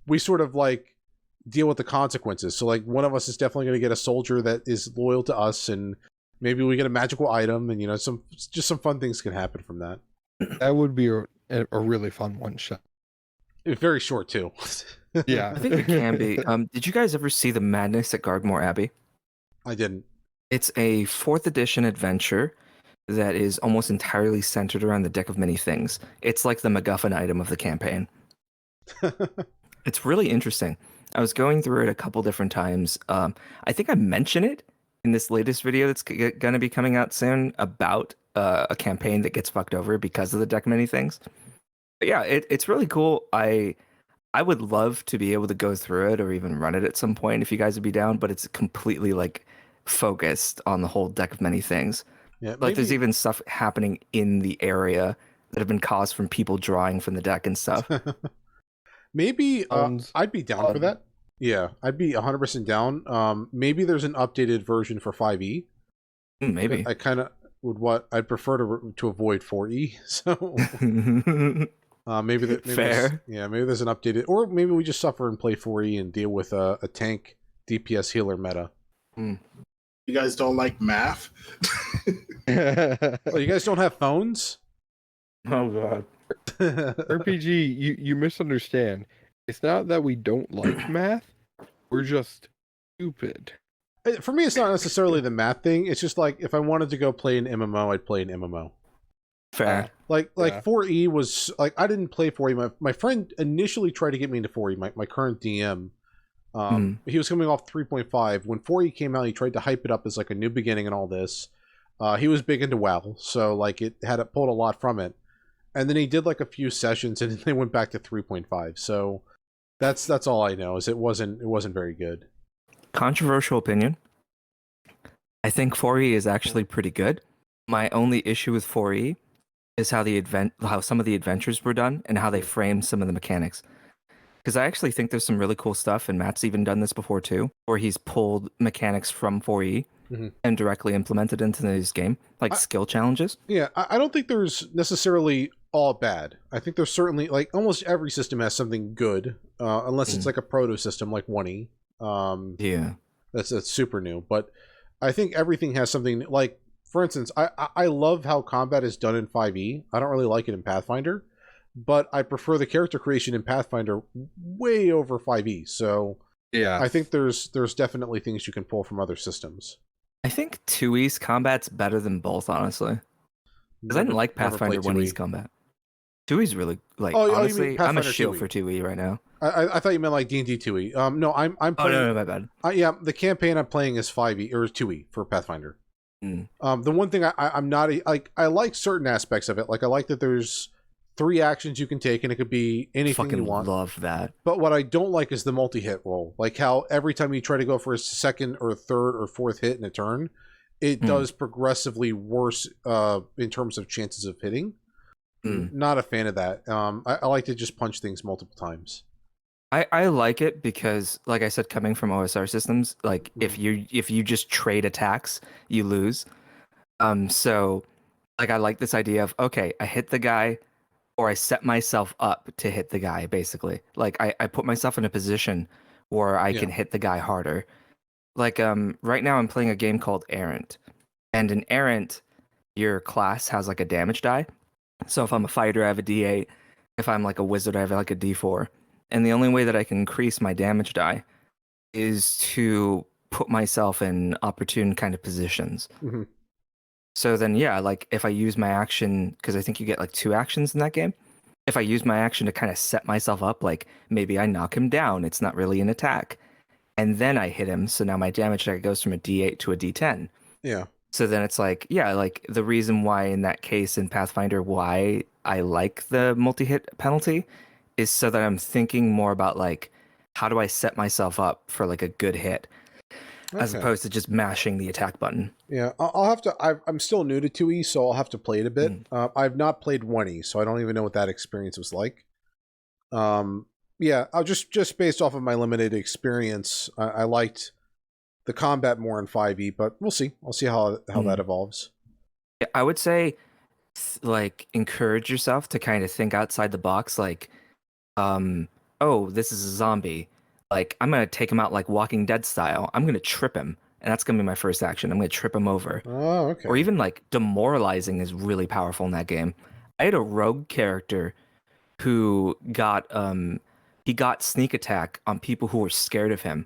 we sort of like deal with the consequences. So like one of us is definitely going to get a soldier that is loyal to us, and maybe we get a magical item, and some fun things can happen from that. That would be a really fun one shot. Very short too. Yeah, I think it can be. Did you guys ever see The Madness at Gardmore Abbey? I didn't. It's a 4th edition adventure that is almost entirely centered around the deck of many things. It's like the MacGuffin item of the campaign. It's really interesting. I was going through it a couple different times. I think I mentioned it in this latest video that's going to be coming out soon about a campaign that gets fucked over because of the deck of many things. But yeah, it's really cool. I would love to be able to go through it or even run it at some point if you guys would be down, but it's completely like focused on the whole deck of many things. Yeah, like there's even stuff happening in the area that have been caused from people drawing from the deck and stuff. Maybe I'd be down for that. Yeah, I'd be 100% down. Maybe there's an updated version for 5e. Maybe. I kind of would I'd prefer to avoid 4e. So maybe fair. Maybe there's an updated, or maybe we just suffer and play 4e and deal with a tank DPS healer meta. You guys don't like math? Oh, you guys don't have phones? Oh god. RPG, you misunderstand. It's not that we don't like math. We're just stupid. For me, it's not necessarily the math thing. It's just like if I wanted to go play an MMO, I'd play an MMO. Fair. Like Yeah. 4E was like I didn't play 4E. My friend initially tried to get me into 4E. My current DM, he was coming off 3.5. When 4E came out, he tried to hype it up as like a new beginning and all this. He was big into WoW, so like it pulled a lot from it. And then he did like a few sessions, and then they went back to 3.5. So that's all I know. Is it wasn't very good. Controversial opinion. I think 4E is actually pretty good. My only issue with 4E is how some of the adventures were done and how they framed some of the mechanics. Because I actually think there's some really cool stuff, and Matt's even done this before too, where he's pulled mechanics from 4E and directly implemented into his game, like skill challenges. Yeah, I don't think there's necessarily all bad. I think there's certainly, like, almost every system has something good, unless it's like a proto system like 1E. Yeah. That's super new. But I think everything has something, like, for instance, I love how combat is done in 5E. I don't really like it in Pathfinder, but I prefer the character creation in Pathfinder way over 5E. So Yeah. I think there's definitely things you can pull from other systems. I think 2E's combat's better than both, honestly. Because I didn't like Pathfinder 1E's combat. 2E's really, like, honestly, I'm a shill 2E. for 2E right now. I thought you meant like D&D 2E. No, I'm playing. Oh, no, my bad. Yeah, the campaign I'm playing is 5E or 2E for Pathfinder. The one thing I'm not like, I like certain aspects of it. Like I like that there's 3 actions you can take, and it could be anything you want. Love that. But what I don't like is the multi-hit roll. Like how every time you try to go for a second or third or fourth hit in a turn, it does progressively worse in terms of chances of hitting. Not a fan of that. I like to just punch things multiple times. I like it because, like I said, coming from OSR systems, like if you just trade attacks, you lose. So like I like this idea of, okay, I hit the guy, or I set myself up to hit the guy, basically. Like I put myself in a position where I can hit the guy harder. Like right now I'm playing a game called Errant. And in Errant, your class has like a damage die. So if I'm a fighter, I have a D8. If I'm like a wizard, I have like a D4. And the only way that I can increase my damage die is to put myself in opportune kind of positions. So then, yeah, like if I use my action, because I think you get like 2 actions in that game. If I use my action to kind of set myself up, like maybe I knock him down, it's not really an attack. And then I hit him, so now my damage die goes from a D8 to a D10. Yeah. So then it's like, yeah, like the reason why in that case in Pathfinder, why I like the multi-hit penalty is so that I'm thinking more about like, how do I set myself up for like a good hit, as opposed to just mashing the attack button. Yeah, I'll have to. I'm still new to 2E, so I'll have to play it a bit. I've not played 1E, so I don't even know what that experience was like. Yeah, I'll just based off of my limited experience, I liked the combat more in 5E, but we'll see. I'll see how that evolves. Yeah, I would say, like, encourage yourself to kind of think outside the box. Like, oh, this is a zombie. Like, I'm gonna take him out like Walking Dead style. I'm gonna trip him, and that's gonna be my first action. I'm gonna trip him over. Oh, okay. Or even like demoralizing is really powerful in that game. I had a rogue character who got he got sneak attack on people who were scared of him.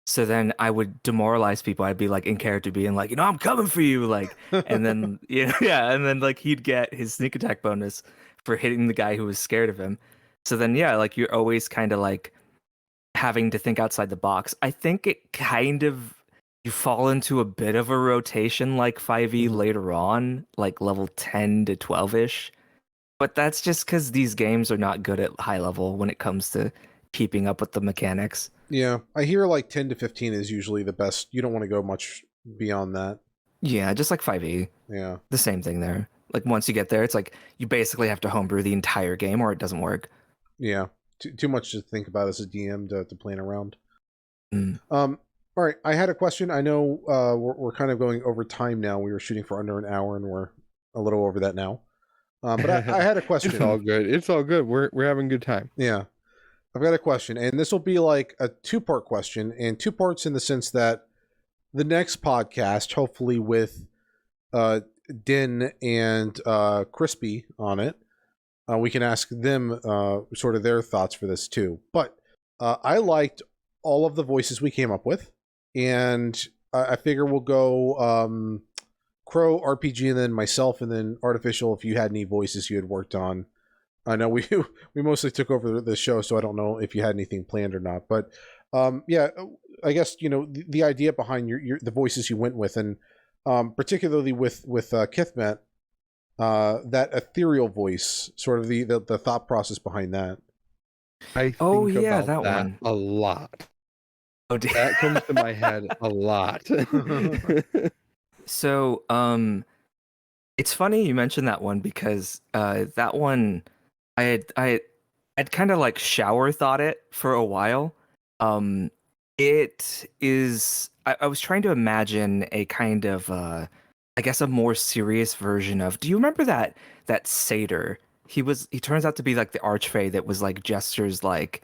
So then I would demoralize people. I'd be like in character being like, I'm coming for you, like, and then and then like he'd get his sneak attack bonus for hitting the guy who was scared of him. So then like you're always kind of like having to think outside the box. I think it kind of, you fall into a bit of a rotation like 5e later on, like level 10 to 12ish. But that's just because these games are not good at high level when it comes to keeping up with the mechanics. Yeah, I hear like 10 to 15 is usually the best. You don't want to go much beyond that. Yeah, just like 5e. Yeah. The same thing there. Like once you get there, it's like you basically have to homebrew the entire game or it doesn't work. Yeah. Too much to think about as a DM to plan around. All right, I had a question. I know we're kind of going over time now. We were shooting for under an hour, and we're a little over that now. But I had a question. It's all good. It's all good. We're having a good time. Yeah. I've got a question, and this will be like a 2-part question, and 2 parts in the sense that the next podcast, hopefully with Din and Crispy on it, we can ask them sort of their thoughts for this too. But I liked all of the voices we came up with, and I figure we'll go Crow, RPG, and then myself, and then Artificial if you had any voices you had worked on. I know we mostly took over the show, so I don't know if you had anything planned or not. But yeah, I guess the idea behind the voices you went with, and particularly with Kithmet, that ethereal voice, sort of the thought process behind that. I think yeah, about that one a lot. Oh, That comes to my head a lot. So, it's funny you mentioned that one because that one I'd kind of like shower thought it for a while. It is I was trying to imagine a kind of I guess a more serious version of. Do you remember that satyr? He turns out to be like the archfey that was like gestures like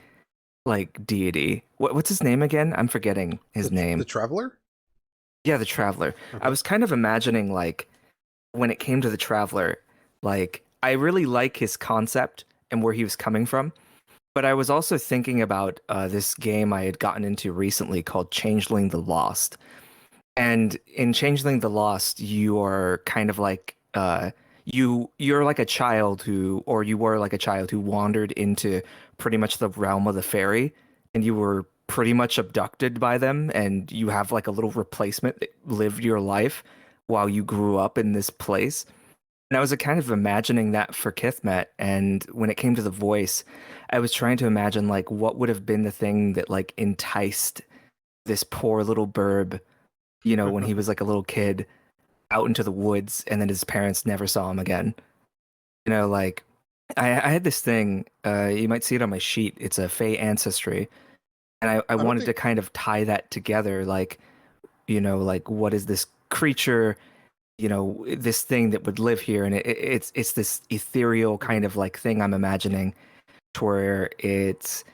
deity. What's his name again? I'm forgetting his name. The Traveler? Yeah, the Traveler. I was kind of imagining like when it came to the Traveler, like I really like his concept and where he was coming from, but I was also thinking about this game I had gotten into recently called Changeling the Lost. And in Changeling the Lost, you are kind of like you're like a child you were like a child who wandered into pretty much the realm of the fairy, and you were pretty much abducted by them, and you have like a little replacement that lived your life while you grew up in this place. And I was kind of imagining that for Kithmet, and when it came to the voice, I was trying to imagine like what would have been the thing that like enticed this poor little burb, when he was like a little kid out into the woods, and then his parents never saw him again. Like I had this thing, you might see it on my sheet. It's a Fey ancestry. And I wanted to kind of tie that together, like, like what is this creature, this thing that would live here, and it's this ethereal kind of like thing I'm imagining, to where it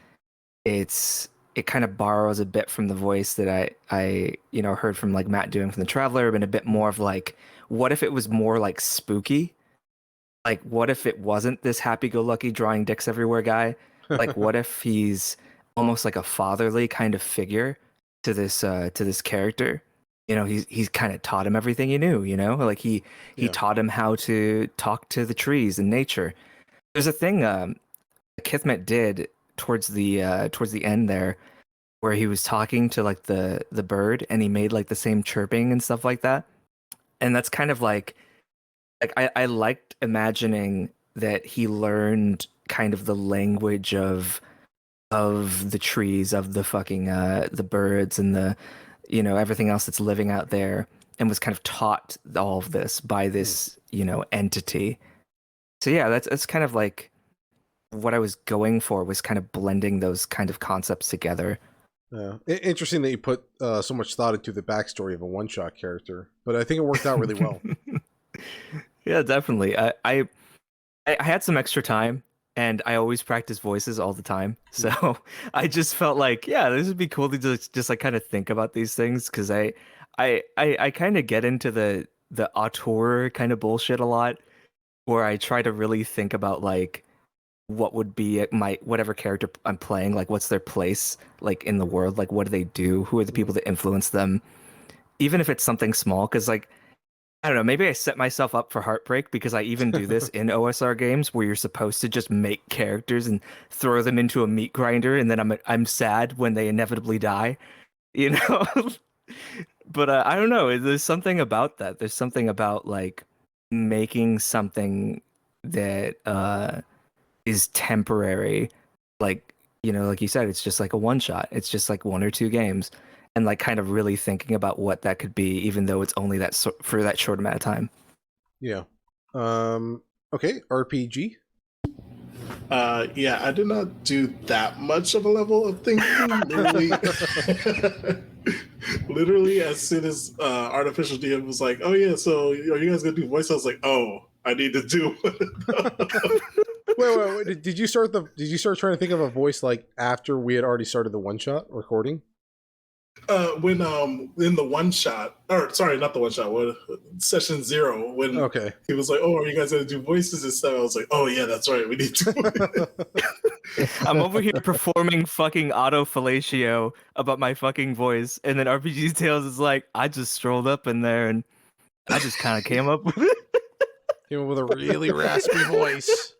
kind of borrows a bit from the voice that I heard from like Matt doing from the Traveler, and a bit more of like, what if it was more like spooky? Like, what if it wasn't this happy-go-lucky drawing dicks everywhere guy? Like, what if he's almost like a fatherly kind of figure to this character? He's kind of taught him everything he knew. Like he taught him how to talk to the trees and nature. There's a thing Kithmet did towards the end there, where he was talking to like the bird, and he made like the same chirping and stuff like that. And that's kind of like I liked imagining that he learned kind of the language of the trees, of the fucking the birds, and the everything else that's living out there, and was kind of taught all of this by this entity. So yeah, that's kind of like what I was going for, was kind of blending those kind of concepts together. Yeah. Interesting that you put so much thought into the backstory of a one-shot character, but I think it worked out really well. Yeah, definitely. I had some extra time, and I always practice voices all the time. So I just felt like, yeah, this would be cool to just like kind of think about these things, because I kind of get into the auteur kind of bullshit a lot, where I try to really think about like what would be my whatever character I'm playing, like what's their place like in the world, like what do they do, who are the people that influence them, even if it's something small, because like I don't know, maybe I set myself up for heartbreak, because I even do this in OSR games where you're supposed to just make characters and throw them into a meat grinder, and then I'm sad when they inevitably die, you know? But I don't know, there's something about that. There's something about like making something that is temporary, like like you said, it's just like a one shot. It's just like one or two games, and like kind of really thinking about what that could be, even though it's only for that short amount of time. Yeah. Okay. RPG. Yeah, I did not do that much of a level of thinking. Literally, as soon as Artificial DM was like, "Oh yeah, so are you guys gonna do voice?" I was like, "Oh, I need to do." Wait. Did you start trying to think of a voice like after we had already started the one shot recording? When in the one shot, or sorry, not the one shot, what session 0, when Okay. he was like, "Oh, are you guys gonna do voices and stuff?" I was like, "Oh yeah, that's right, we need to." I'm over here performing fucking auto fellatio about my fucking voice, and then RPG Tales is like, I just strolled up in there and I just kind of came up with it. Came up with a really raspy voice.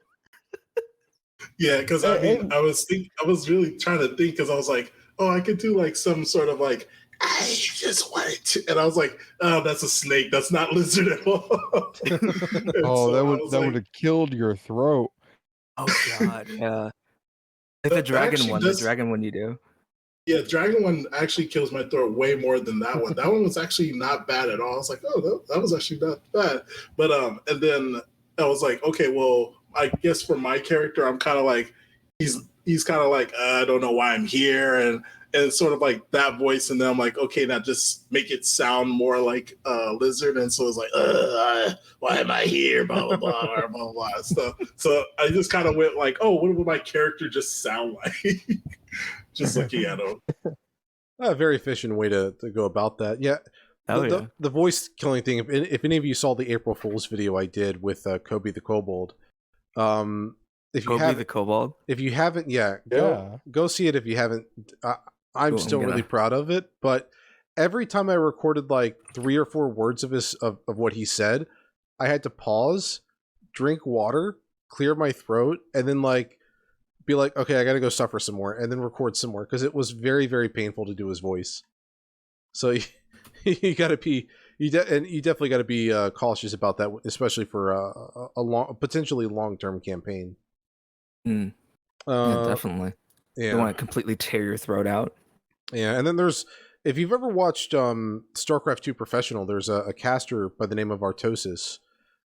Yeah, because I mean, I was really trying to think because I was like, "Oh, I could do like some sort of like." I just wait, and I was like, "Oh, that's a snake. That's not lizard at all." That would have killed your throat. Oh god, yeah. Like the dragon one you do. Yeah, dragon one actually kills my throat way more than that one. That one was actually not bad at all. I was like, oh, that was actually not bad. But and then I was like, okay, well, I guess for my character, I'm kind of like, he's kind of like, I don't know why I'm here, and sort of like that voice, and then I'm like, okay, now just make it sound more like lizard, and so it's like, why am I here? Blah blah blah blah blah blah. So I just kind of went like, oh, what would my character just sound like? Just looking at him. A very efficient way to go about that. Yeah. The voice killing thing. If any of you saw the April Fool's video I did with Kobe the Kobold, if you haven't, go see it if you haven't. I'm still really proud of it. But every time I recorded like 3 or 4 words of what he said, I had to pause, drink water, clear my throat, and then like be like, okay, I gotta go suffer some more, and then record some more, because it was very, very painful to do his voice. So you gotta be, you definitely gotta be cautious about that, especially for a potentially long-term campaign. Yeah, definitely. Yeah. You don't want to completely tear your throat out. Yeah, and then there's, if you've ever watched StarCraft 2 Professional, there's a caster by the name of Artosis,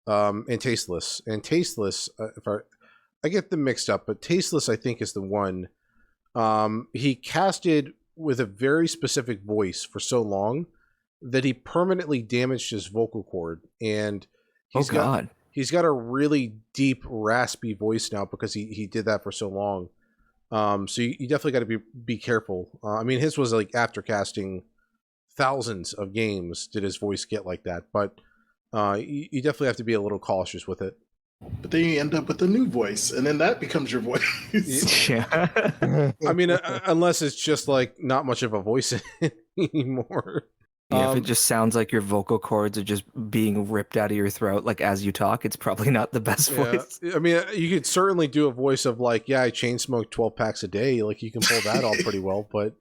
and Tasteless. And Tasteless, if I get them mixed up, but Tasteless, I think, is the one. He casted with a very specific voice for so long that he permanently damaged his vocal cord, and he's got a really deep, raspy voice now because he did that for so long. So you definitely got to be careful. I mean, his was like after casting thousands of games did his voice get like that, but you definitely have to be a little cautious with it. But then you end up with a new voice, and then that becomes your voice. Yeah. I mean, unless it's just like not much of a voice anymore. Yeah, if it just sounds like your vocal cords are just being ripped out of your throat, like as you talk, it's probably not the best voice. I mean, you could certainly do a voice of like, yeah, I chain smoke 12 packs a day. Like you can pull that off pretty well, but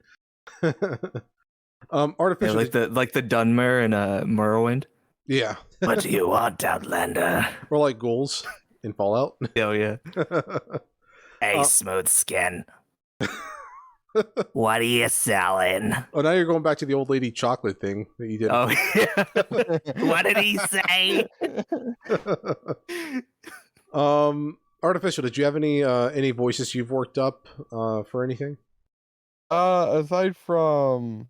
artificial, like the Dunmer and Morrowind. Yeah. What do you want, Outlander? Or like ghouls in Fallout. Oh yeah. Hey, smooth skin. What are you selling? Oh, now you're going back to the old lady chocolate thing that you did. Oh yeah. What did he say? Artificial, did you have any voices you've worked up for anything? Aside from,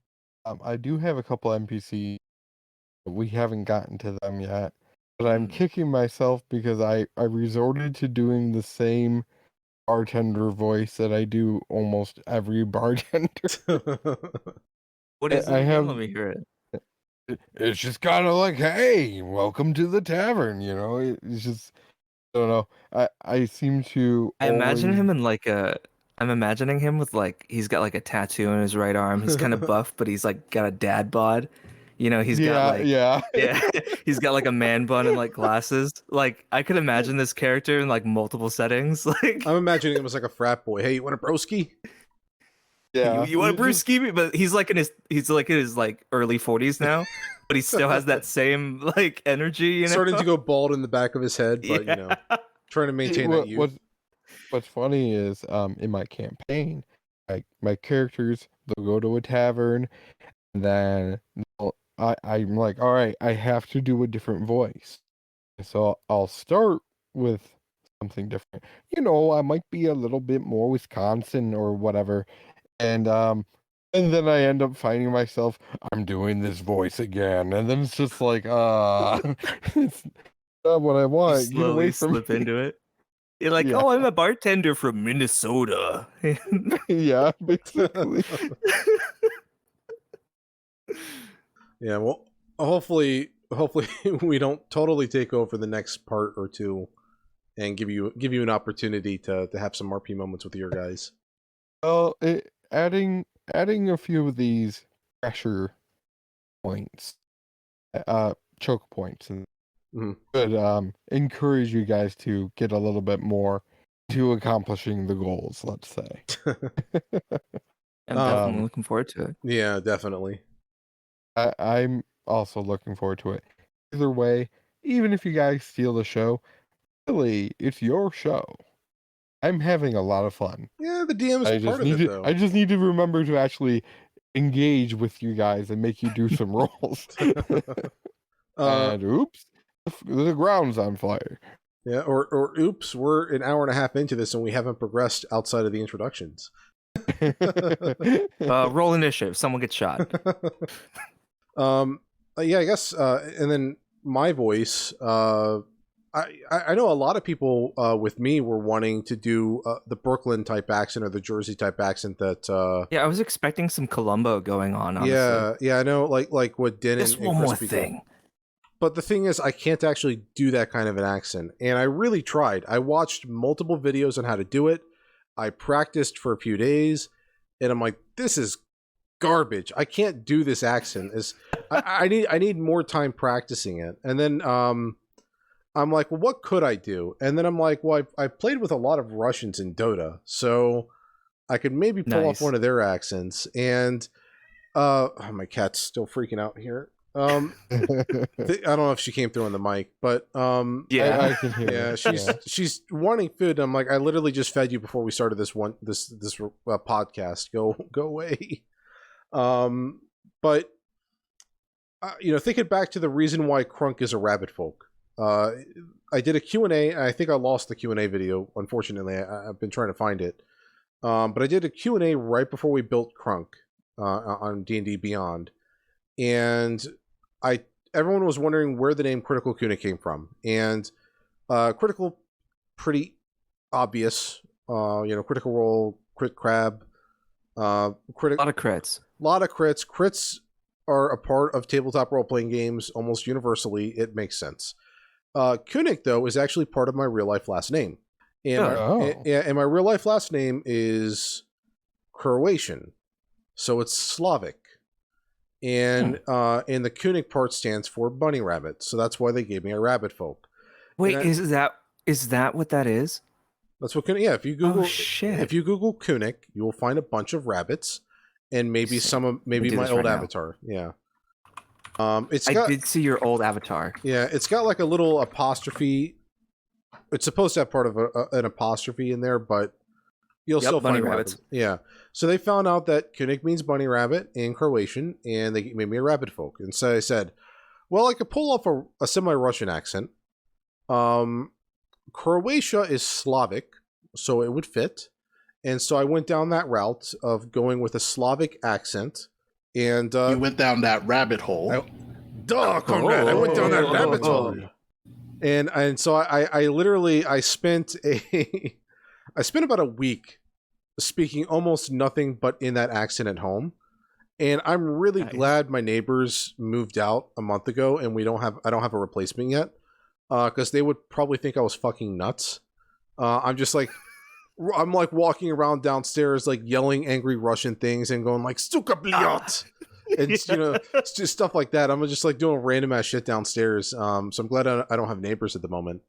I do have a couple NPCs. We haven't gotten to them yet, but I'm kicking myself because I resorted to doing the same bartender voice that I do almost every bartender. What is it? Let me hear it. It's just kind of like, hey, welcome to the tavern, you know? It's just, I don't know. I seem to imagine him in like I'm imagining him with like, he's got like a tattoo on his right arm. He's kind of buff, but he's like got a dad bod. You know, he's got like he's got like a man bun and like glasses. Like I could imagine this character in like multiple settings. Like I'm imagining him as like a frat boy. Hey, you want a broski? Yeah, you want a broski? But he's like in his like early 40s now, but he still has that same like energy. You know, starting to go bald in the back of his head, but you know, trying to maintain that youth. What's funny is in my campaign, my characters, they'll go to a tavern, and then I'm like, all right, I have to do a different voice. So I'll start with something different. You know, I might be a little bit more Wisconsin or whatever. And then I end up finding myself, I'm doing this voice again. And then it's just like, it's not what I want. You slowly slip into it. You're like, oh, I'm a bartender from Minnesota. Yeah, basically. Yeah, well, hopefully we don't totally take over the next part or two and give you an opportunity to have some RP moments with your guys. Well, adding a few of these pressure points, choke points, and could encourage you guys to get a little bit more to accomplishing the goals. Let's say. I'm definitely looking forward to it. Yeah, definitely. I'm also looking forward to it. Either way, even if you guys steal the show, really, it's your show. I'm having a lot of fun. Yeah, the DM is part of it, though. I just need to remember to actually engage with you guys and make you do some rolls. And oops, the ground's on fire. Yeah, or oops, we're an hour and a half into this and we haven't progressed outside of the introductions. Roll initiative. Someone gets shot. Yeah, I guess. And then my voice. I know a lot of people with me were wanting to do the Brooklyn type accent or the Jersey type accent that. Yeah, I was expecting some Columbo going on. Honestly. Yeah, I know, like what Den Just and one more Crispy thing. did. But the thing is, I can't actually do that kind of an accent, and I really tried. I watched multiple videos on how to do it. I practiced for a few days, and I'm like, this is garbage. I can't do this accent. I need more time practicing it. And then I'm like, well, what could I do? And then I'm like, well, I played with a lot of Russians in Dota, so I could maybe pull off one of their accents. And my cat's still freaking out here. I don't know if she came through on the mic, but I can hear she's wanting food. And I'm like, I literally just fed you before we started this podcast. Go away. But thinking back to the reason why Crunk is a rabbit folk, I did a Q&A, and I think I lost the Q&A video. Unfortunately, I've been trying to find it. But I did a Q&A right before we built Crunk on D&D Beyond, and everyone was wondering where the name Critical Kuna came from. And critical, pretty obvious. Critical Role, Crit Crab. A lot of crits. Crits are a part of tabletop role-playing games almost universally. It makes sense. Kunik, though, is actually part of my real-life last name. And my real-life last name is Croatian. So it's Slavic. And the Kunik part stands for bunny rabbit. So that's why they gave me a rabbit folk. Wait, is that what that is? That's what Kunik. Yeah, if you Google if you Google Kunik, you will find a bunch of rabbits and maybe my old avatar. Yeah. I did see your old avatar. Yeah, it's got like a little apostrophe. It's supposed to have part of an apostrophe in there, but you'll still find rabbits. Yeah. So they found out that Kunik means bunny rabbit in Croatian, and they made me a rabbit folk. And so I said, well, I could pull off a semi-Russian accent. Croatia is Slavic, so it would fit. And so I went down that route of going with a Slavic accent. And you went down that rabbit hole. Conrad, I went down that rabbit hole. And so I literally spent about a week speaking almost nothing but in that accent at home. And I'm really glad my neighbors moved out a month ago and I don't have a replacement yet. Because they would probably think I was fucking nuts. I'm like walking around downstairs like yelling angry Russian things and going like "Stuka bliat," and it's just stuff like that. I'm just like doing random ass shit downstairs. So I'm glad I don't have neighbors at the moment.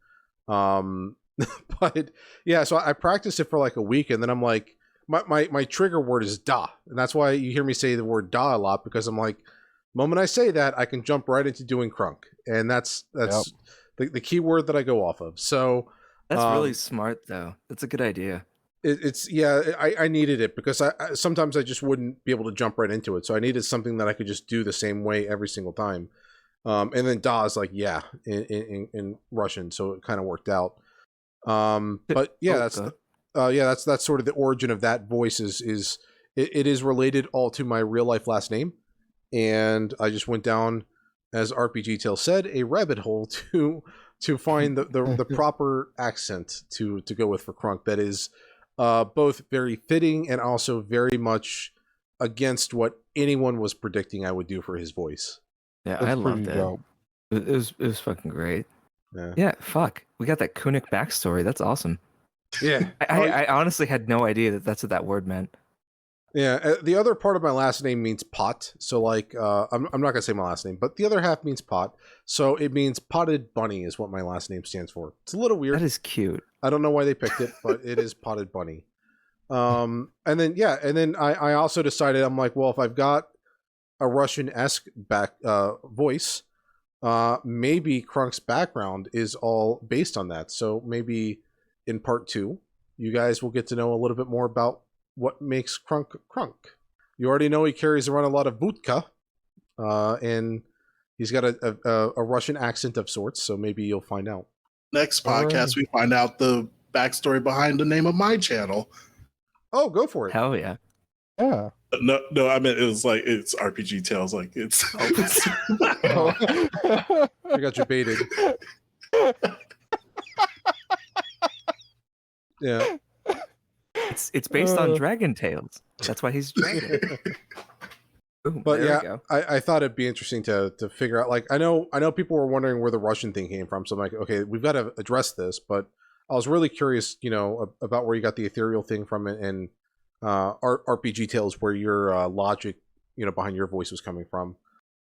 But yeah, so I practiced it for like a week, and then I'm like, my trigger word is "da," and that's why you hear me say the word "da" a lot, because I'm like, the moment I say that, I can jump right into doing Crunk, and that's the key word that I go off of. So. That's really smart, though. That's a good idea. I needed it because sometimes I just wouldn't be able to jump right into it. So I needed something that I could just do the same way every single time. And then Da is like, yeah, in Russian. So it kind of worked out. But yeah, that's sort of the origin of that voice it is related all to my real life last name. And I just went down, as RPG Tale said, a rabbit hole to find the proper accent to go with for Crunk that is both very fitting and also very much against what anyone was predicting I would do for his voice. Yeah, That's I pretty loved it. dope. It was fucking great. Yeah. Yeah, fuck. We got that Kunuk backstory. That's awesome. Yeah. I honestly had no idea that that's what that word meant. Yeah, the other part of my last name means pot. So, like, I'm not going to say my last name, but the other half means pot. So it means potted bunny is what my last name stands for. It's a little weird. That is cute. I don't know why they picked it, but it is potted bunny. And then I also decided, I'm like, well, if I've got a Russian-esque voice, maybe Krunk's background is all based on that. So maybe in part 2, you guys will get to know a little bit more about what makes Krunk Krunk. You already know he carries around a lot of vodka, and he's got a Russian accent of sorts, so maybe you'll find out. Next podcast, we find out the backstory behind the name of my channel. Oh, go for it. Hell yeah. Yeah. No, I meant it's RPG Tales. Like it's. I got you baited. Yeah. It's based on Dragon Tales. That's why he's dragon. Boom, But there yeah, we go. I thought it'd be interesting to figure out. Like, I know people were wondering where the Russian thing came from, so I'm like, okay, we've got to address this. But I was really curious, about where you got the ethereal thing from, and RPG Tales, where your logic, behind your voice was coming from.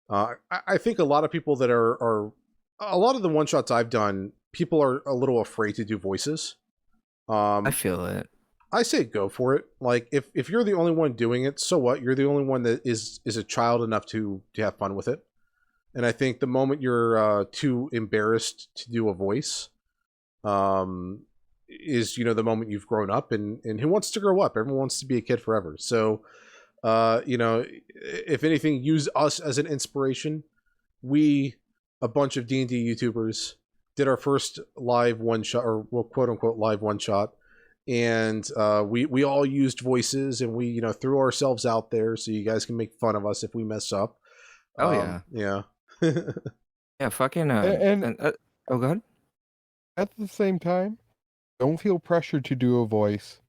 I think a lot of people that are a lot of the one shots I've done, people are a little afraid to do voices. I feel it. I say go for it. Like, if you're the only one doing it, so what? You're the only one that is a child enough to have fun with it. And I think the moment you're too embarrassed to do a voice, is the moment you've grown up, and who wants to grow up? Everyone wants to be a kid forever. So, if anything, use us as an inspiration. We, a bunch of D&D YouTubers, did our first live one shot, or well, quote unquote live one shot. And we all used voices, and we threw ourselves out there so you guys can make fun of us if we mess up. Oh yeah. Yeah, fucking oh, go ahead. At the same time, don't feel pressured to do a voice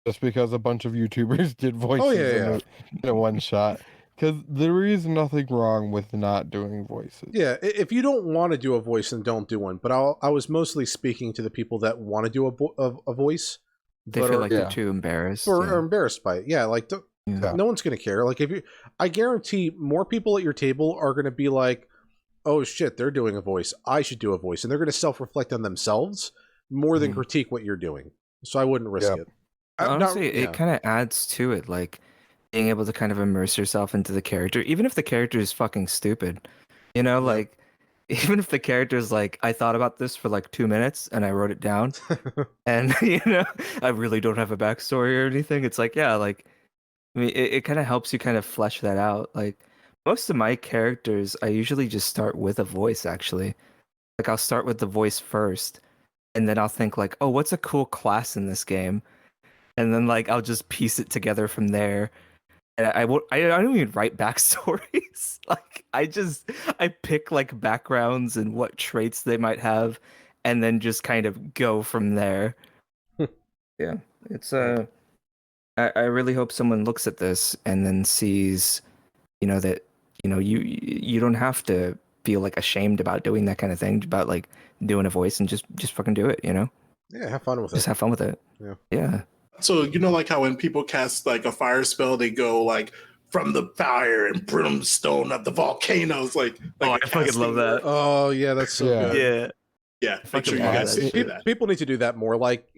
just because a bunch of YouTubers did voices in a one shot. Because there is nothing wrong with not doing voices. Yeah, if you don't want to do a voice, then don't do one. But I was mostly speaking to the people that want to do a voice. They feel like they're too embarrassed. Or embarrassed by it. Yeah, like no one's going to care. Like, I guarantee more people at your table are going to be like, oh shit, they're doing a voice, I should do a voice. And they're going to self-reflect on themselves more than critique what you're doing. So I wouldn't risk it. Honestly, it kind of adds to it, like being able to kind of immerse yourself into the character, even if the character is fucking stupid. Like, even if the character is like, I thought about this for like 2 minutes and I wrote it down, and I really don't have a backstory or anything. It's like, yeah, like, I mean, it kind of helps you kind of flesh that out. Like, most of my characters, I usually just start with a voice. Actually, like, I'll start with the voice first, and then I'll think like, oh, what's a cool class in this game, and then like I'll just piece it together from there. And I don't even write backstories. Like, I pick like backgrounds and what traits they might have, and then just kind of go from there. Yeah, it's I really hope someone looks at this and then sees, that you don't have to feel like ashamed about doing that kind of thing, about like doing a voice, and just fucking do it. Yeah, have fun with it. Just have fun with it. Yeah. So like how when people cast like a fire spell, they go like from the fire and brimstone of the volcanoes. Like I fucking love that. Oh yeah, that's so good. Yeah. Make sure you guys do that. People need to do that more. Like,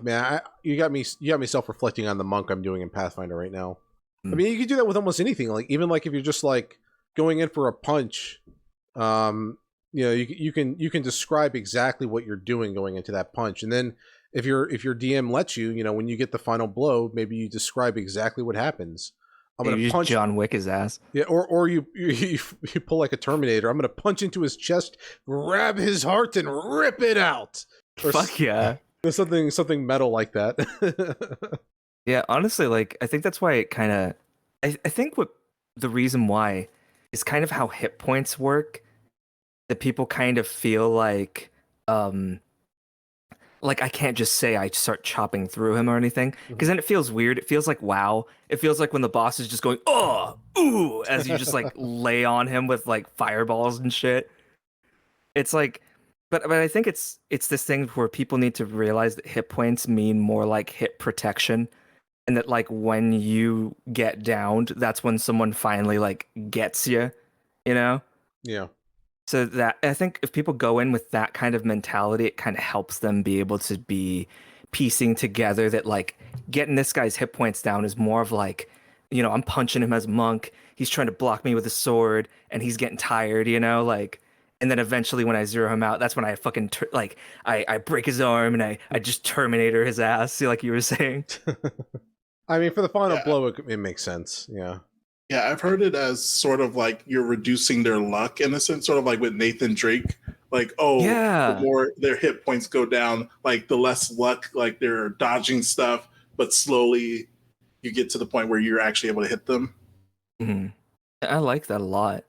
man, you got me self-reflecting on the monk I'm doing in Pathfinder right now. I mean, you can do that with almost anything. Like, even like if you're just like going in for a punch, you can describe exactly what you're doing going into that punch, and then if your DM lets you, when you get the final blow, maybe you describe exactly what happens. I'm gonna punch John Wick his ass. Yeah, or you pull like a Terminator. I'm gonna punch into his chest, grab his heart, and rip it out. Or fuck yeah! Something metal like that. Yeah, honestly, like, I think that's why it kind of. I think what the reason why is kind of how hit points work. That people kind of feel like like I can't just say I start chopping through him or anything, because then it feels weird. It feels like WoW. It feels like when the boss is just going, oh, ooh, as you just like lay on him with like fireballs and shit. It's like, but I think it's this thing where people need to realize that hit points mean more like hit protection, and that like when you get downed, that's when someone finally like gets you, you know? Yeah. So that I think if people go in with that kind of mentality, it kind of helps them be able to be piecing together that like getting this guy's hit points down is more of like, you know, I'm punching him as monk. He's trying to block me with a sword, and he's getting tired, you know, like. And then eventually, when I zero him out, that's when I fucking I break his arm and I just Terminator his ass, like you were saying. I mean, for the final Yeah. blow, it makes sense. Yeah. Yeah, I've heard it as sort of like you're reducing their luck in a sense, sort of like with Nathan Drake. Like, oh, Yeah. the more their hit points go down, like the less luck, like they're dodging stuff, but slowly you get to the point where you're actually able to hit them. Hmm. I like that a lot.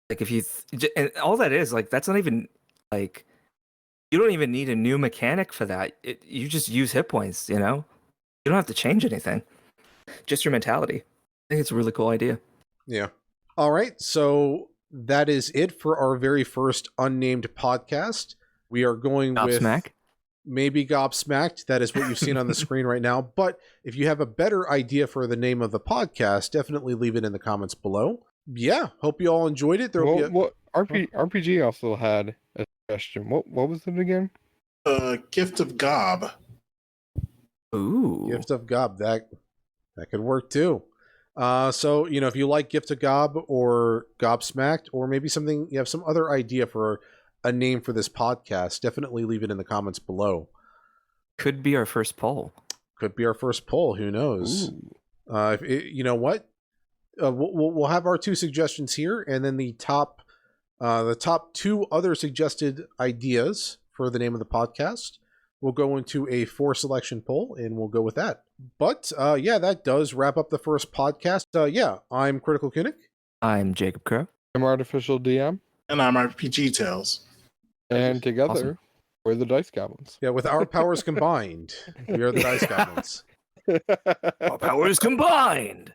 Like if you and all that is like that's not even like you don't even need a new mechanic for that. You just use hit points, you know? You don't have to change anything. Just your mentality. I think it's a really cool idea. Yeah. All right. So that is it for our very first unnamed podcast. We are going with GobSmacked. maybe Gobsmacked. That is what you've seen on the screen right now. But if you have a better idea for the name of the podcast, definitely leave it in the comments below. Yeah. Hope you all enjoyed it. There will be What RPG also had a suggestion. What was it again? Gift of Gob. Ooh. Gift of Gob. That could work too. So, you know, if you like Gift of Gob or Gobsmacked, or maybe something, you have some other idea for a name for this podcast, definitely leave it in the comments below. Could be our first poll. Could be our first poll. Who knows? You know what? We'll have our 2 suggestions here, and then the top 2 other suggested ideas for the name of the podcast. We'll go into a 4 selection poll, and we'll go with that. But yeah, that does wrap up the first podcast. Yeah, I'm Critical Kunich. I'm Jacob Crow. I'm Artificial DM, And I'm RPG Tales. and together Awesome. we're the Dice Goblins. Yeah, with our powers combined, we are the Dice Goblins. Our powers combined.